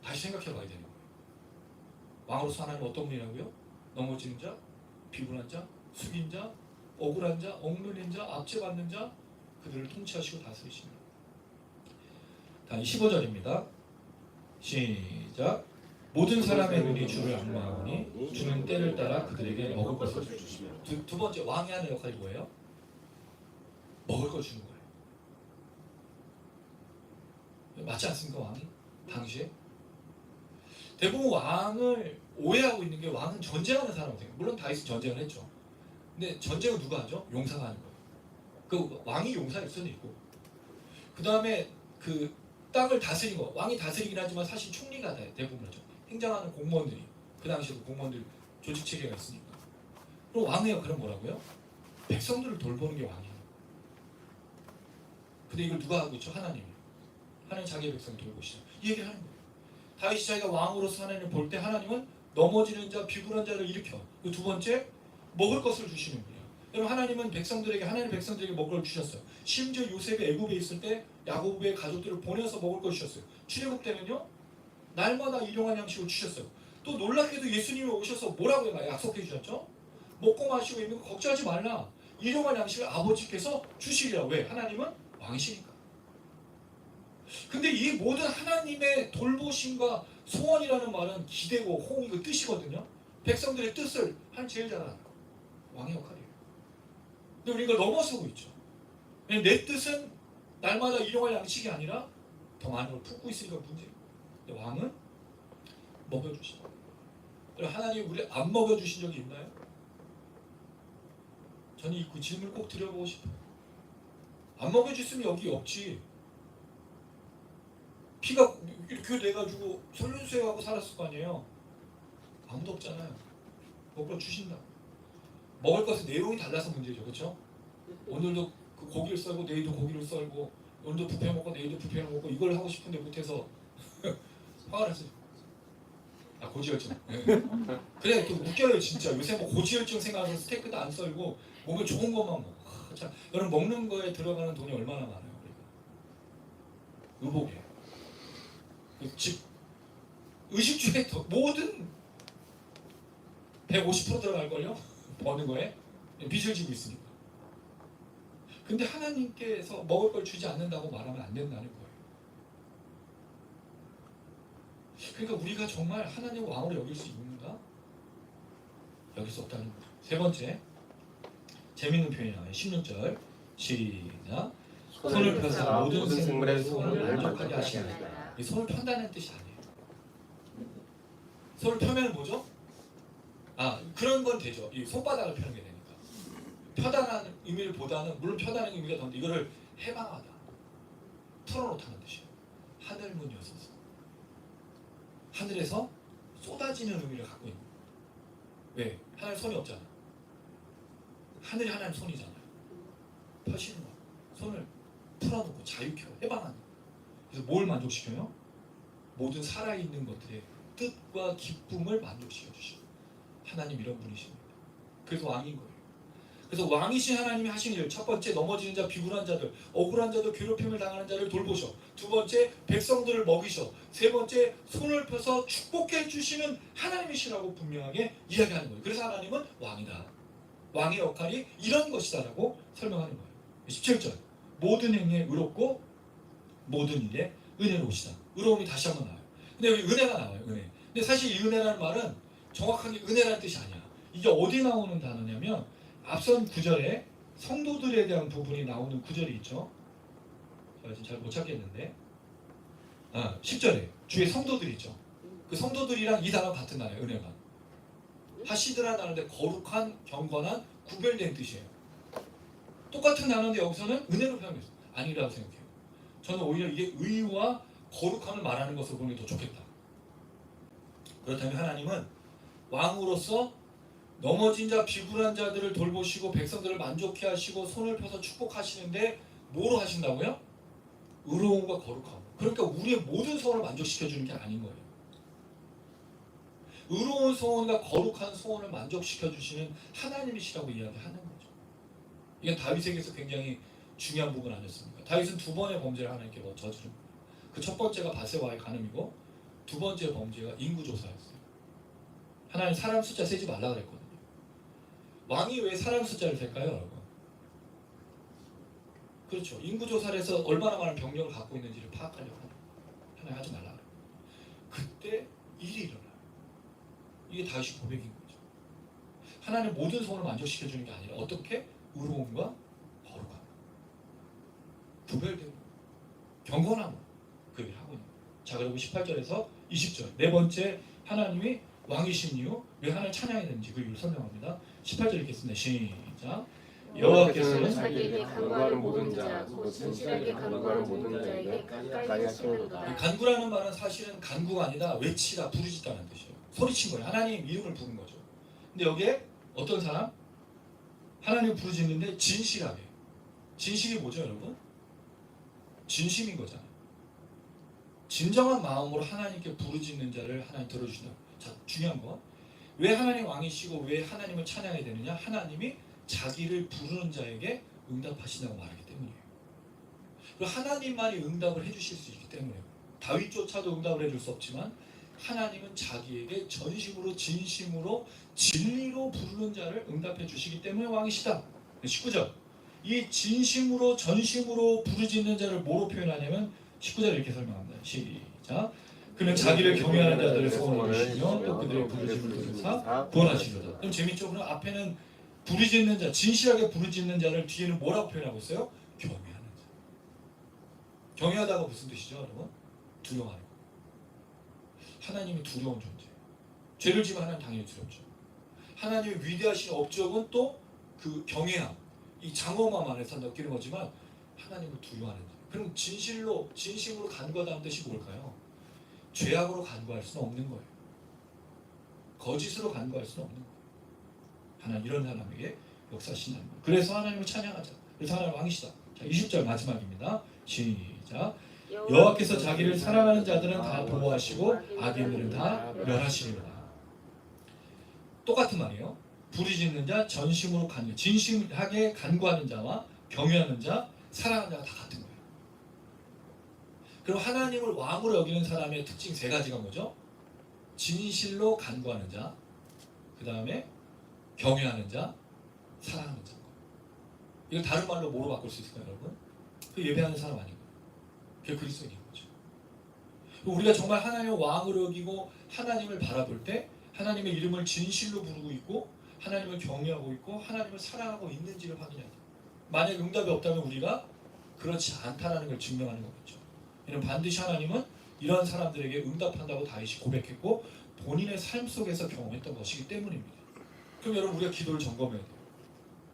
다시 생각해 봐야 되는 거예요. 왕으로서 하나님 어떤 분이라고요? 넘어지는 자, 비굴한 자, 숙인 자, 억울한 자, 억눌린 자, 압제받는 자, 그들을 통치하시고 다스리십니다. 다음 15절입니다. 시작. 모든 사람의 눈이 주를 악망하오니 주는 때를 따라 그들에게 먹을 것을 주시며. 두 번째, 왕이 하는 역할이 뭐예요? 먹을 걸 주는 거예요. 맞지 않습니까, 왕이? 당시에 대부분 왕을 오해하고 있는 게, 왕은 전쟁하는 사람이라고 생각해요. 물론 다윗은 전쟁을 했죠. 근데 전쟁은 누가 하죠? 용사가 하는 거예요. 그 왕이 용사일 수도 있고, 그 다음에 그 땅을 다스린 거, 왕이 다스리긴 하지만 사실 총리가 대부분 하죠. 행정하는 공무원들이, 그 당시에도 공무원들 조직 체계가 있으니까. 그럼 왕의 역할은 뭐라고요? 백성들을 돌보는 게 왕이에요. 근데 이걸 누가 하고 있죠? 하나님이. 하나님 자기의 백성을 돌보시죠. 이 얘기를 하는 거예요. 다윗이 자기가 왕으로서 하나님을 볼 때 하나님은 넘어지는 자, 비굴한 자를 일으켜. 그 두 번째, 먹을 것을 주시는 분이에요. 여러분, 하나님은 백성들에게, 하나님 백성들에게 먹을 걸 주셨어요. 심지어 요셉이 애굽에 있을 때 야곱의 가족들을 보내서 먹을 걸 주셨어요. 출애굽 때는요, 날마다 일용할 양식을 주셨어요. 또 놀랍게도 예수님이 오셔서 뭐라고 약속해 주셨죠? 먹고 마시고 있는 거 걱정하지 말라. 일용할 양식을 아버지께서 주시리라. 왜? 하나님은 왕이시니까. 근데 이 모든 하나님의 돌보심과 소원이라는 말은 기대고 호응이고 뜻이거든요. 백성들의 뜻을 한 제일 잘하는 왕의 역할이에요. 근데 우리가 이걸 넘어서고 있죠. 내 뜻은 날마다 일용할 양식이 아니라 더 많은 걸 품고 있으니까 문제예요. 근데 왕은 먹여주신다. 하나님 우리 안 먹여주신 적이 있나요? 저는 그 질문을 꼭 드려보고 싶어요. 안 먹여줬으면 여기 없지. 피가 이렇게 돼가지고 설련수하고 살았을 거 아니에요. 아무도 없잖아요. 먹을 걸 주신다. 먹을 것의 내용이 달라서 문제죠, 그렇죠? 오늘도 그 고기를 썰고 내일도 고기를 썰고 오늘도 뷔페 먹고 내일도 뷔페를 먹고 이걸 하고 싶은데 못해서 화가 났어요. 아, 고지혈증. 네. 그래 또 웃겨요 진짜. 요새 뭐 고지혈증 생각하면 스테이크도 안 썰고 몸에 좋은 것만 먹어. 참, 여러분 먹는 거에 들어가는 돈이 얼마나 많아요, 우리가. 의복에. 집 의식주에 모든 150% 들어갈걸요? 버는 거에 빚을 지고 있으니까. 근데 하나님께서 먹을 걸 주지 않는다고 말하면 안 된다는 거예요. 그러니까 우리가 정말 하나님을 왕으로 여길 수 있는가? 여길 수 없다는 거죠. 세 번째, 재밌는 표현이 나와요. 16절 시작. 손을 펴서 모든 생물의 소원을 만족하게 하시나이다. 이 손을 편다는 뜻이 아니에요. 손을 펴면 뭐죠? 아, 그런 건 되죠. 이 손바닥을 펴는 게 되니까. 펴다라는 의미보다는 물론 펴다는 의미가 더운데 이거를 해방하다, 풀어놓다는 뜻이에요. 하늘 문이 열어서 하늘에서 쏟아지는 의미를 갖고 있는 거예요. 왜? 하나님 손이 없잖아. 하늘이 하나님 손이잖아요. 펴시는 거예요. 손을 풀어놓고 자유케 해방하는 거예요. 그래서 뭘 만족시켜요? 모든 살아있는 것들의 뜻과 기쁨을 만족시켜 주시고, 하나님 이런 분이십니다. 그래서 왕인 거예요. 그래서 왕이신 하나님이 하신 일, 첫 번째 넘어지는 자, 비굴한 자들, 억울한 자들, 괴롭힘을 당하는 자를 돌보셔. 두 번째 백성들을 먹이셔. 세 번째 손을 펴서 축복해 주시는 하나님이시라고 분명하게 이야기하는 거예요. 그래서 하나님은 왕이다. 왕의 역할이 이런 것이다라고 설명하는 거예요. 17절 모든 행위에 의롭고 모든 일에 은혜로우시다. 의로움이 다시 한번 나와요. 근데 여기 은혜가 나와요. 은혜. 근데 사실 이 은혜라는 말은 정확하게 은혜라는 뜻이 아니야. 이게 어디 나오는 단어냐면 앞선 9절에 성도들에 대한 부분이 나오는 구절이 있죠. 제가 지금 잘 못 찾겠는데 10절에 주의 성도들이 있죠. 그 성도들이랑 이 단어가 같은 단어예요. 은혜가. 하시드라는 단어인데 거룩한, 경건한, 구별된 뜻이에요. 똑같은 단어인데 여기서는 은혜로 표현했어요. 아니라고 생각해요. 저는 오히려 이게 의와 거룩함을 말하는 것으로 보는 게 더 좋겠다. 그렇다면 하나님은 왕으로서 넘어진 자, 비굴한 자들을 돌보시고 백성들을 만족해 하시고 손을 펴서 축복하시는데 뭐로 하신다고요? 의로움과 거룩함. 그러니까 우리의 모든 소원을 만족시켜 주는 게 아닌 거예요. 의로운 소원과 거룩한 소원을 만족시켜 주시는 하나님이시라고 이야기하는 거죠. 이건 다윗에게서 굉장히 중요한 부분 아니었습니까? 다윗은 두 번의 범죄를 하나님께 저지른 거예요. 그 첫 번째가 바세바의 간음이고 두 번째 범죄가 인구조사였어요. 하나님 사람 숫자 세지 말라 그랬거든요. 왕이 왜 사람 숫자를 셀까요, 여러분? 그렇죠. 인구조사를 해서 얼마나 많은 병력을 갖고 있는지를 파악하려고 하나님 하지 말라 그래요. 그때 일이 일어나요. 이게 다윗의 고백인 거죠. 하나님 모든 소원을 만족시켜주는 게 아니라 어떻게? 의로움과 거룩함, 구별되고 경건함으로 그 얘기를 하고 있는 거예요. 자, 그리고 18절에서 20절 네 번째 하나님이 왕이신 이유, 왜 하나님 찬양해야 되는지 그 이유를 설명합니다. 18절 읽겠습니다. 시작. 여호와께서는 자기에게 간구하는 모든 자, 곧 진실하게 간구하는 모든 자에게 가까이 하시는도다. 간구라는 말은 사실은 간구가 아니라 외치다, 부르짖다는 뜻이에요. 소리친 거예요. 하나님 이름을 부른 거죠. 근데 여기에 어떤 사람? 하나님을 부르짖는데 진실하게. 진실이 뭐죠, 여러분? 진심인 거잖아요. 진정한 마음으로 하나님께 부르짖는 자를 하나님 들어주신다. 자, 중요한 건 왜 하나님 왕이시고 왜 하나님을 찬양해야 되느냐? 하나님이 자기를 부르는 자에게 응답하신다고 말하기 때문이에요. 그리고 하나님만이 응답을 해주실 수 있기 때문에요. 다윗조차도 응답을 해줄 수 없지만 하나님은 자기에게 전심으로 진심으로 진리로 부르는 자를 응답해 주시기 때문에 왕이시다. 19절 이 진심으로 전심으로 부르짖는 자를 뭐로 표현하냐면 19절 이렇게 설명합니다. 시작. 그는 자기를 경외하는 자들의 소원을 이루시며 또 그들의 부르짖음을 들으사 구원하시리로다. 그럼 재밌죠? 그럼 앞에는 부르짖는 자, 진실하게 부르짖는 자를 뒤에는 뭐라고 표현하고 있어요? 경외하는 자. 경외하다가 무슨 뜻이죠, 여러분? 두려워하는 거. 하나님이 두려운 존재. 죄를 지면 하나님 당연히 두렵죠. 하나님의 위대하신 업적은 또 그 경외함, 이 장엄함 안에서 느끼는 거지만 하나님을 두려워하는 자. 그럼 진심으로 간구하다는 뜻이 뭘까요? 죄악으로 간구할 수는 없는 거예요. 거짓으로 간구할 수는 없는 거예요. 하나님 이런 사람에게 역사하신다는 거예요. 그래서 하나님을 찬양하자. 그래서 하나님 왕이시다. 자, 20절 마지막입니다. 시작. 여호와께서 자기를 사랑하는 자들은 다 보호하시고 악인들은 다 멸하시리로다. 똑같은 말이에요. 부르짖는 자, 전심으로 간구, 진심하게 간구하는 자와 경외하는 자, 사랑하는 자가 다 같은 거예요. 그럼 하나님을 왕으로 여기는 사람의 특징 세 가지가 뭐죠? 진실로 간구하는 자, 그 다음에 경외하는 자, 사랑하는 자. 이걸 다른 말로 뭐로 바꿀 수 있을까요, 여러분? 그 예배하는 사람 아닌가요? 그게 그리스도인인 거죠. 우리가 정말 하나님을 왕으로 여기고 하나님을 바라볼 때 하나님의 이름을 진실로 부르고 있고 하나님을 경외하고 있고 하나님을 사랑하고 있는지를 확인해야 돼요. 만약 응답이 없다면 우리가 그렇지 않다는 걸 증명하는 거겠죠. 왜냐하면 반드시 하나님은 이런 사람들에게 응답한다고 다윗이 고백했고 본인의 삶 속에서 경험했던 것이기 때문입니다. 그럼 여러분 우리가 기도를 점검해야 돼요.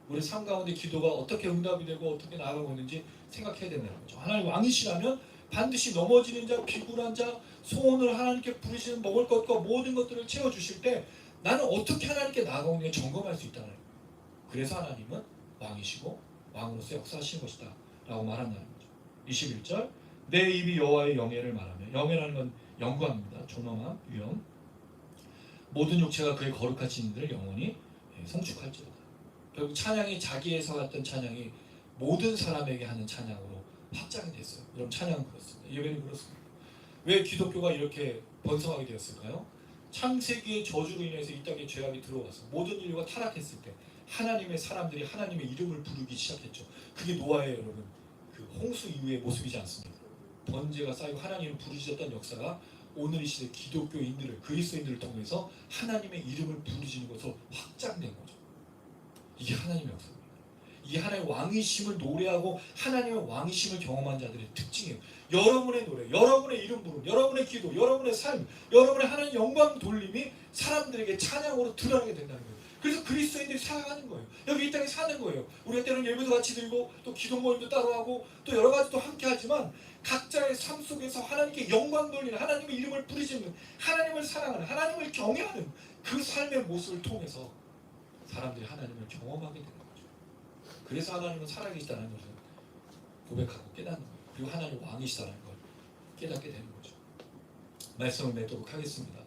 우리 삶 가운데 기도가 어떻게 응답이 되고 어떻게 나아가고 있는지 생각해야 된다는 거죠. 하나님 왕이시라면 반드시 넘어지는 자, 비굴한 자, 소원을 하나님께 부르시는 먹을 것과 모든 것들을 채워주실 때 나는 어떻게 하나님께 나아가고 있는지 점검할 수 있다는 거예요. 그래서 하나님은 왕이시고 왕으로서 역사하시는 것이다 라고 말한다는 거죠. 21절 내 입이 여호와의 영예를 말하며 영예라는 건 영광입니다. 존엄함, 위엄 모든 육체가 그의 거룩하신 이들을 영원히 성축할지로다. 결국 찬양이 자기에서 갔던 찬양이 모든 사람에게 하는 찬양으로 확장이 됐어요. 여러분 찬양은 그렇습니다. 예배는 그렇습니다. 왜 기독교가 이렇게 번성하게 되었을까요? 창세기의 저주로 인해서 이 땅에 죄악이 들어와서 모든 인류가 타락했을 때 하나님의 사람들이 하나님의 이름을 부르기 시작했죠. 그게 노아의 여러분 그 홍수 이후의 모습이지 않습니까? 번제가 쌓이고 하나님을 부르짖었던 역사가 오늘 이 시대 기독교인들을 그리스도인들을 통해서 하나님의 이름을 부르짖는 것으로 확장된 거죠. 이게 하나님의 역사입니다. 이게 하나님의 왕이심을 노래하고 하나님의 왕이심을 경험한 자들의 특징이에요. 여러분의 노래, 여러분의 이름 부름, 여러분의 기도, 여러분의 삶, 여러분의 하나님 영광 돌림이 사람들에게 찬양으로 드러나게 된다는 거예요. 그래서 그리스도인들이 살아가는 거예요. 여기 이 땅에 사는 거예요. 우리가 때로는 예배도 같이 드리고 또 기도 모임도 따로 하고 또 여러 가지 또 함께 하지만 각자의 삶 속에서 하나님께 영광 돌리는 하나님의 이름을 부르짖는 하나님을 사랑하는 하나님을 경외하는 그 삶의 모습을 통해서 사람들이 하나님을 경험하게 되는 거죠. 그래서 하나님은 살아계시다는 것을 고백하고 깨닫는 거예요. 그리고 하나님 왕이시다는 걸 깨닫게 되는 거죠. 말씀을 맺도록 하겠습니다.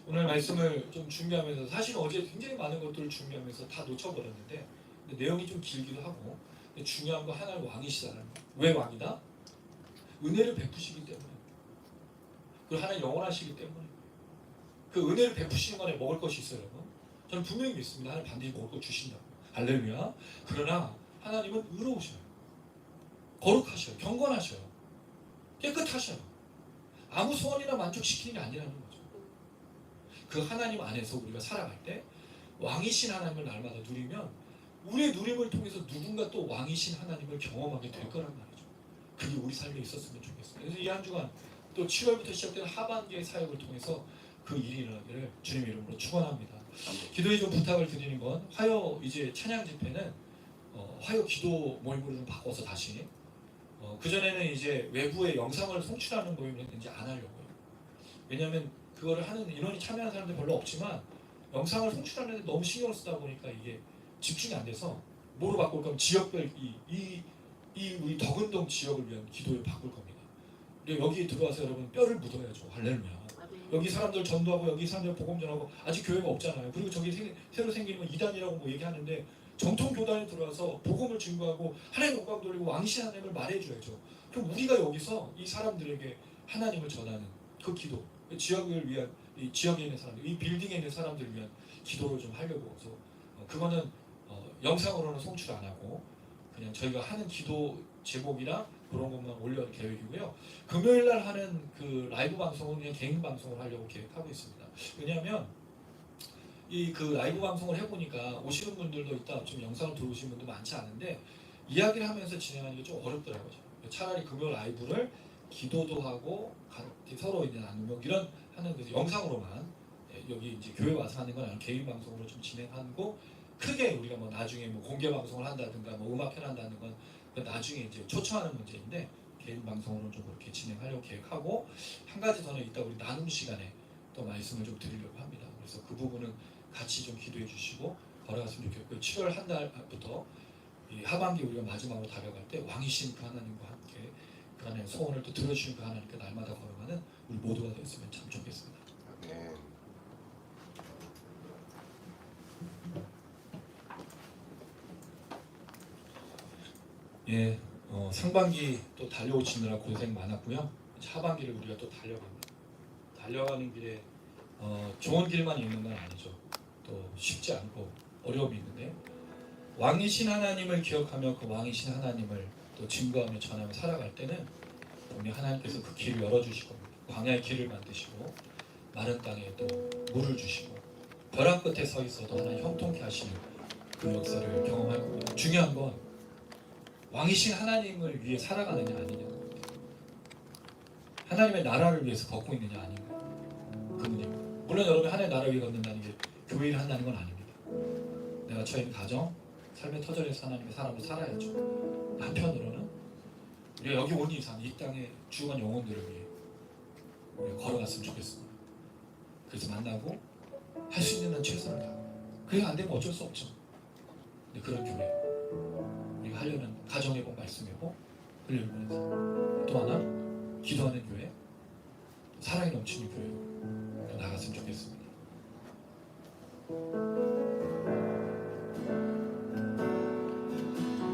오늘 말씀을 좀 준비하면서 사실 어제 굉장히 많은 것들을 준비하면서 다 놓쳐버렸는데 내용이 좀 길기도 하고 근데 중요한 건 하나님 왕이시다는 거예요. 왜 왕이다? 은혜를 베푸시기 때문에 그리고 하나님 영원하시기 때문에 그 은혜를 베푸시는 거에 먹을 것이 있어요. 여러분. 저는 분명히 믿습니다. 하나님 반드시 먹을 거 주신다고. 할렐루야. 그러나 하나님은 의로우셔요. 거룩하셔요. 경건하셔요. 깨끗하셔요. 아무 소원이나 만족시키는 게 아니라는 거죠. 그 하나님 안에서 우리가 살아갈 때 왕이신 하나님을 날마다 누리면 우리의 누림을 통해서 누군가 또 왕이신 하나님을 경험하게 될 거란 말이죠. 그게 우리 삶에 있었으면 좋겠어요. 그래서 이 한 주간 또 7월부터 시작된 하반기의 사역을 통해서 그 일이 일어나기를 주님의 이름으로 축원합니다. 기도에 좀 부탁을 드리는 건 화요 이제 찬양 집회는 화요 기도 모임으로 좀 바꿔서 다시 그전에는 이제 외부의 영상을 송출하는 모임을 이제 안 하려고요. 왜냐하면 그거를 하는 인원이 참여하는 사람들 별로 없지만 영상을 송출하는 데 너무 신경을 쓰다 보니까 이게 집중이 안 돼서 뭐로 바꿀 거면 지역별 이 우리 덕은동 지역을 위한 기도를 바꿀 겁니다. 그리고 여기에 들어와서 여러분 뼈를 묻어야죠. 할렐루야. 여기 사람들 전도하고 여기 사람들 복음 전하고 아직 교회가 없잖아요. 그리고 저기 새로 생기는 이단이라고 뭐 얘기하는데 정통 교단에 들어와서 복음을 증거하고 하나님 영광 돌리고 왕이신 하나님을 말해줘야죠. 그럼 우리가 여기서 이 사람들에게 하나님을 전하는 그 기도, 지역을 위한 이 지역에 있는 사람들, 이 빌딩에 있는 사람들을 위한 기도를 좀 하려고 해서 그거는 영상으로는 송출 안 하고 그냥 저희가 하는 기도 제목이랑 그런 것만 올려놓을 계획이고요. 금요일 날 하는 그 라이브 방송은 그냥 개인 방송을 하려고 계획하고 있습니다. 왜냐하면 이 그 라이브 방송을 해보니까 오시는 분들도 있다 좀 영상을 들어오시는 분도 많지 않은데 이야기를 하면서 진행하는 게 좀 어렵더라고요. 차라리 금요일 라이브를 기도도 하고 서로 이제 나누고 이런 하는 그 영상으로만 여기 이제 교회 와서 하는 건 아니고 개인 방송으로 좀 진행하고 크게 우리가 뭐 나중에 뭐 공개 방송을 한다든가 뭐 음악회 한다는 건 나중에 이제 초청하는 문제인데 개인 방송으로 좀 그렇게 진행하려고 계획하고 한 가지 더는 이따 우리 나눔 시간에 또 말씀을 좀 드리려고 합니다. 그래서 그 부분은 같이 좀 기도해 주시고 걸어갔으면 좋겠고요. 7월 한 달부터 이 하반기 우리가 마지막으로 다가갈 때 왕이신 그 하나님과 함께 그 하나님의 소원을 또 들어주신 그 하나님께 날마다 걸어가는 우리 모두가 됐으면 참 좋겠습니다. 아멘. 예, 상반기 또 달려오시느라 고생 많았고요. 하반기를 우리가 또 달려갑니다. 달려가는 길에 좋은 길만 있는 건 아니죠. 또 쉽지 않고 어려움이 있는데 왕이신 하나님을 기억하며 그 왕이신 하나님을 또 증거하며 전하며 살아갈 때는 분명 하나님께서 그 길을 열어주실 겁니다. 광야의 길을 만드시고 마른 땅에 또 물을 주시고 벼랑 끝에 서 있어도 하나님 형통케 하시는 그 역사를 경험할 겁니다. 중요한 건 왕이신 하나님을 위해 살아가느냐 아니냐, 하나님의 나라를 위해서 걷고 있느냐 아닌가, 그 문제입니다. 물론 여러분이 하나님의 나라를 위해 걷는다는 게 교회 일을 한다는 건 아닙니다. 내가 처인 가정, 삶의 터전에서 하나님의 사람으로 살아야죠. 한편으로는 우리가 여기 온 이상 이 땅의 죽은 영혼들을 위해 우리가 걸어갔으면 좋겠습니다. 그래서 만나고 할 수 있는 한 최선을 다하고, 그게 안 되면 어쩔 수 없죠. 근데 그런 교회 우리가 하려는 가정회복, 말씀회복, 흘려보내서 또 하나 기도하는 교회, 사랑이 넘치는 교회로 나갔으면 좋겠습니다.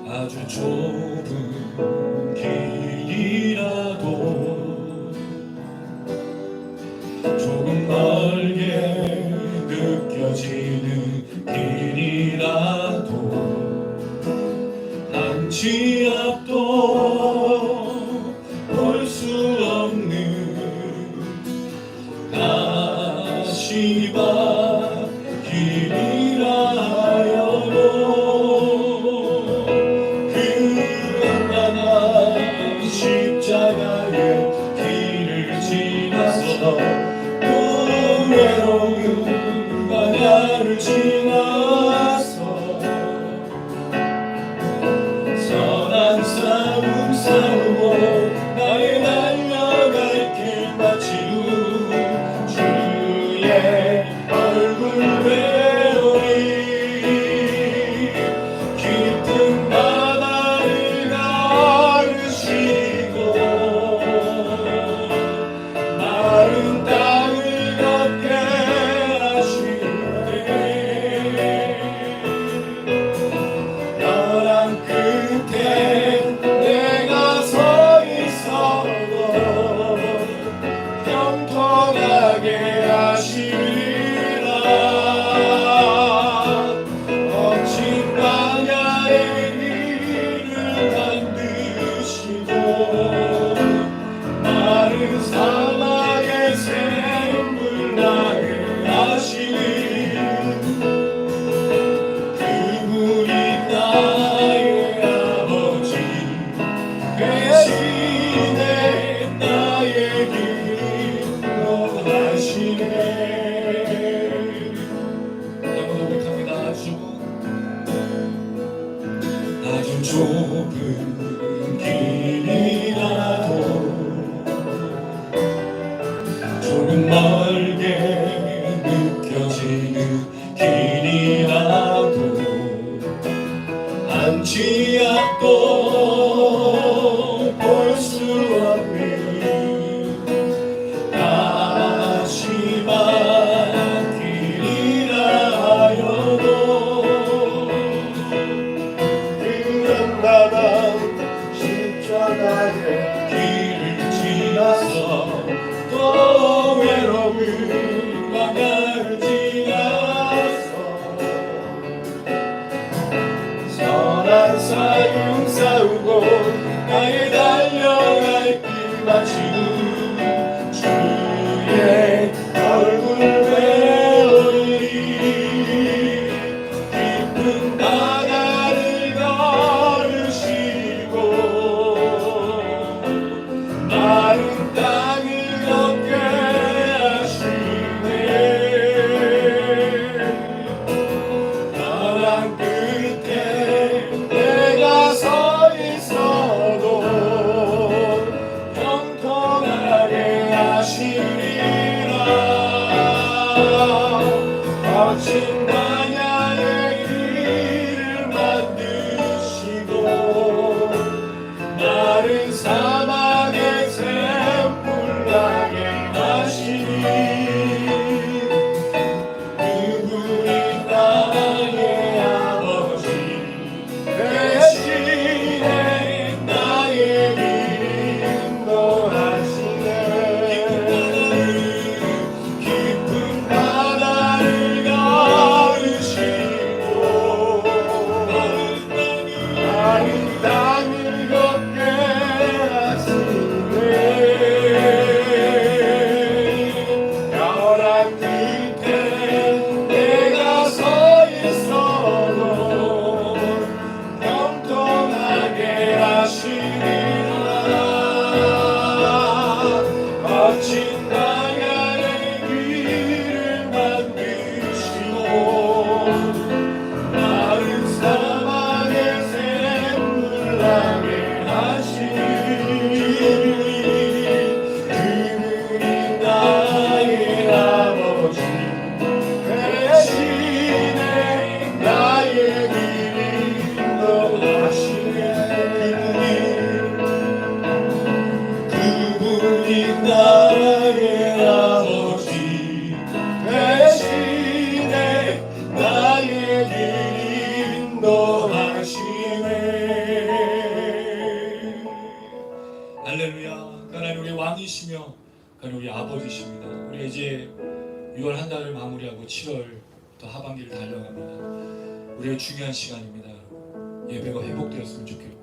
아주 좁은 길이라도 조금 멀게 느껴지는 길이라도 한치 앞도 볼 수 없는 가시밭 길이라 하여도 그 험난한 십자가의 길을 지나서 또 외로운 광야를 지나서 선한 싸움 싸우고 나의 달려갈 길 마치고 주의 얼굴 배우리 깊은 바다를 가르시고 마른 땅을 걷게 하시네. 벼랑 끝에 내가 서 있어도 형통하게 하시리라. 거친 광야의 길을 만드시고 마른 사막의 샘물 나게 하시니 그분이 나의 아버지 대신에 나의 길로 하시네. 한번 고백합니다. 아주 좁은 길이라도 조금 멀게 느껴지는 길이라도 한치 앞도 볼 수 없는 가시밭 길이라 하여도 그 험난한 십자가의 길을 지나서 또 외로운 광야를 지나서 선한 싸움 싸우고 나의 달려갈 길 마치고 주의 얼굴 배우리 깊은 바다를 걸으시고 마른 땅을 걷게 하시네. 벼랑 끝에 내가 서 있어도 형통 왕이시며 우리 아버지십니다. 우리 이제 6월 한 달을 마무리하고 7월 또 하반기를 달려갑니다. 우리의 중요한 시간입니다. 예배가 회복되었으면 좋겠고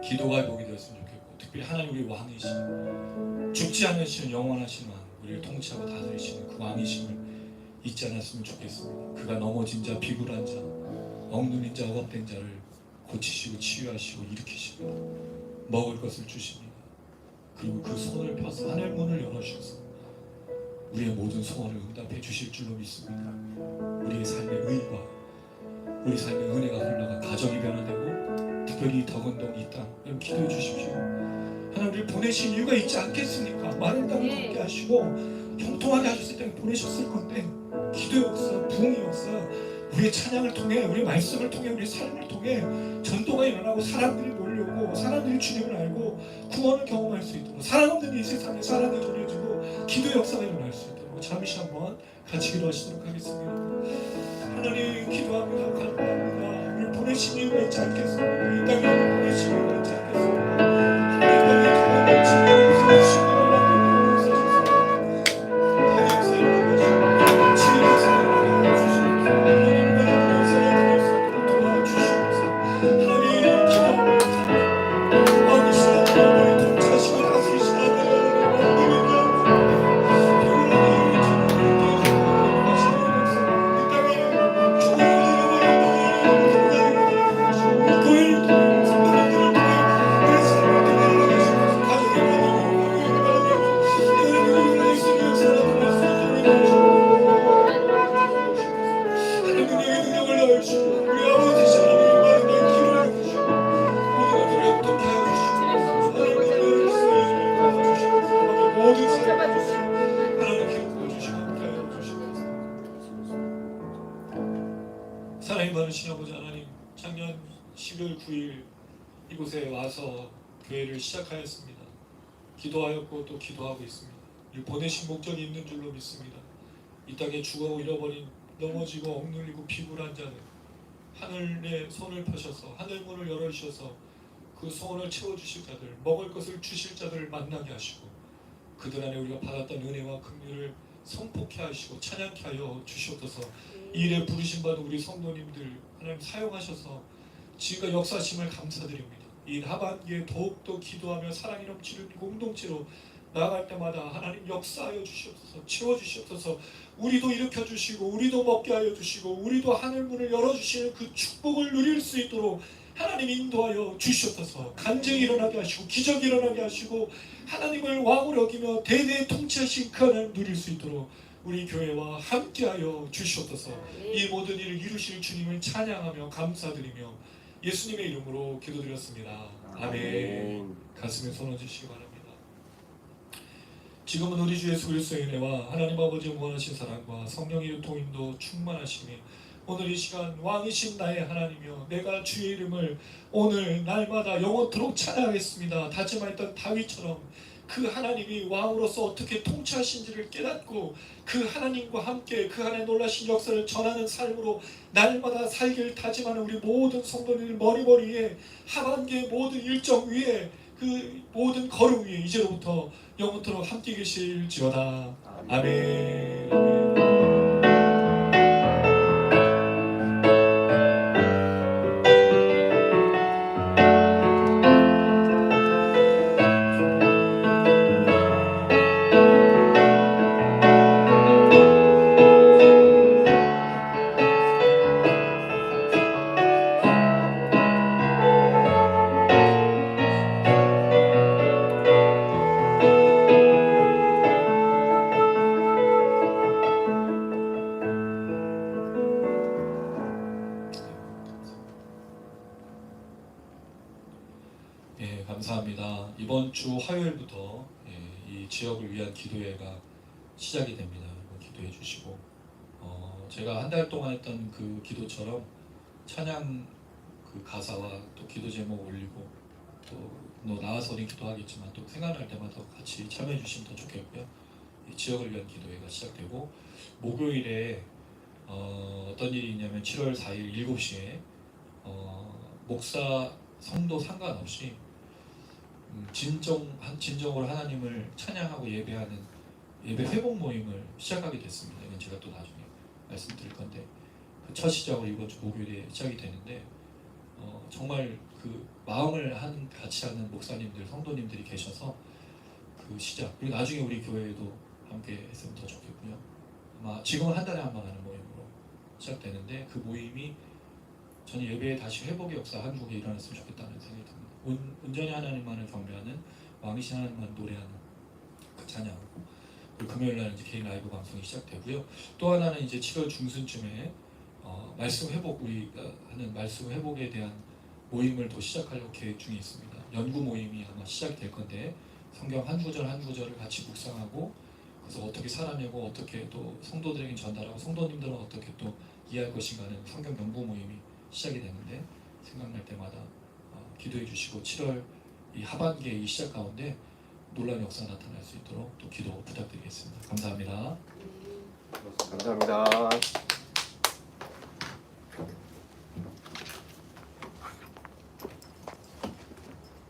기도가 회복이 되었으면 좋겠고 특별히 하나님 우리 왕이신 죽지 않으시는 영원하신 왕 우리를 통치하고 다스리시는 그 왕이심을 잊지 않았으면 좋겠습니다. 그가 넘어진 자, 비굴한 자, 엉눈인 자, 억압된 자를 고치시고 치유하시고 일으키십니다. 먹을 것을 주십니다. 그리고 그 손을 펴서 하늘 문을 열어주셔서 우리의 모든 소원을 응답해 주실 줄로 믿습니다. 우리의 삶의 의와 우리 삶의 은혜가 흘러가 가정이 변화되고 특별히 덕은동 이 땅 기도해 주십시오. 하나님 우리를 보내신 이유가 있지 않겠습니까? 마른 땅을 걷게 하시고 형통하게 하셨을 때 보내셨을 건데 기도의 역사, 부흥의 역사 우리의 찬양을 통해 우리의 말씀을 통해 우리의 삶을 통해 전도가 일어나고 사람들이 몰려오고 사람들이 주님을 알고 구원을 경험할 수 있도록 사랑 없는 이 세상에 사랑이 전해지고 기도의 역사가 일어날 수 있도록 잠시 한번 같이 기도하시도록 하겠습니다. 하나님 기도합니다. 간구합니다. 우리를 보내신 이유가 있지 않겠습니까? 이 땅에 보내신 이유가 있지 않겠습니까? 하나님 땅에 더 넘치는 주님을 사랑이 많으신 아버지 하나님, 작년 12월 9일 이곳에 와서 교회를 시작하였습니다. 기도하였고 또 기도하고 있습니다. 이 보내신 목적이 있는 줄로 믿습니다. 이 땅에 죽어 잃어버린 넘어지고 억눌리고 비굴한 자는 하늘에 손을 펴셔서 하늘 문을 열어주셔서 그 소원을 채워주실 자들, 먹을 것을 주실 자들을 만나게 하시고 그들 안에 우리가 받았던 은혜와 긍휼을 성폭해 하시고 찬양케 하여 주시옵소서. 이 일에 부르신 바는 우리 성도님들 하나님 사용하셔서 지금까지 역사하심을 감사드립니다. 이 하반기에 더욱더 기도하며 사랑이 넘치는 공동체로 나아갈 때마다 하나님 역사하여 주시옵소서. 채워주시옵소서. 우리도 일으켜주시고 우리도 먹게 하여 주시고 우리도 하늘문을 열어주시는 그 축복을 누릴 수 있도록 하나님 인도하여 주시옵소서. 간증이 일어나게 하시고 기적이 일어나게 하시고 하나님을 왕으로 여기며 대대 통치하신 그 하나님 누릴 수 있도록 우리 교회와 함께하여 주시옵소서. 이 모든 일을 이루실 주님을 찬양하며 감사드리며 예수님의 이름으로 기도드렸습니다. 아멘. 가슴에 손 얹으시기 바랍니다. 지금은 우리 주 예수 그리스도의 은혜와 하나님 아버지의 무한하신 사랑과 성령의 유통인도 충만하시니 오늘 이 시간 왕이신 나의 하나님이여 내가 주의 이름을 오늘 날마다 영원토록 찬양하겠습니다. 다짐하였던 다윗처럼 그 하나님이 왕으로서 어떻게 통치하신지를 깨닫고 그 하나님과 함께 그 하나님의 놀라신 역사를 전하는 삶으로 날마다 살기를 다짐하는 우리 모든 성도님들 머리머리에 하반기의 모든 일정 위에 그 모든 걸음 위에 이제로부터 영원토록 함께 계실지어다. 아멘. 아멘. 감사합니다. 이번 주 화요일부터 이 지역을 위한 기도회가 시작이 됩니다. 기도해 주시고 제가 한 달 동안 했던 그 기도처럼 찬양 그 가사와 또 기도 제목 올리고 또 나와서 기도하겠지만 또 생각날 때마다 같이 참여해 주시면 더 좋겠고요. 이 지역을 위한 기도회가 시작되고 목요일에 어떤 일이 있냐면 7월 4일 7시에 목사 성도 상관없이 진정으로 하나님을 찬양하고 예배하는 예배 회복 모임을 시작하게 됐습니다. 이건 제가 또 나중에 말씀드릴 건데 그 첫 시작으로 이번 주 목요일에 시작이 되는데 정말 그 마음을 같이 하는 목사님들, 성도님들이 계셔서 그 시작 그리고 나중에 우리 교회에도 함께 했으면 더 좋겠고요. 아마 지금은 한 달에 한 번 하는 모임으로 시작되는데 그 모임이 저는 예배에 다시 회복의 역사 한국에 일어났으면 좋겠다는 생각이 듭니다. 온전히 하나님만을 경배하는 왕이신 하나님만 노래하는 그 찬양하고 그리고 금요일 날 이제 개인 라이브 방송이 시작되고요. 또 하나는 이제 7월 중순쯤에 말씀 회복 우리가 하는 말씀 회복에 대한 모임을 또 시작하려고 계획 중에 있습니다. 연구 모임이 아마 시작이 될 건데 성경 한 구절 한 구절을 같이 묵상하고 그래서 어떻게 살아내고 어떻게 또 성도들에게 전달하고 성도님들은 어떻게 또 이해할 것인가 하는 성경 연구 모임이 시작이 되는데 생각날 때마다 기도해 주시고 7월 이 하반기의 이 시작 가운데 놀라운 역사가 나타날 수 있도록 또 기도 부탁드리겠습니다. 감사합니다. 감사합니다.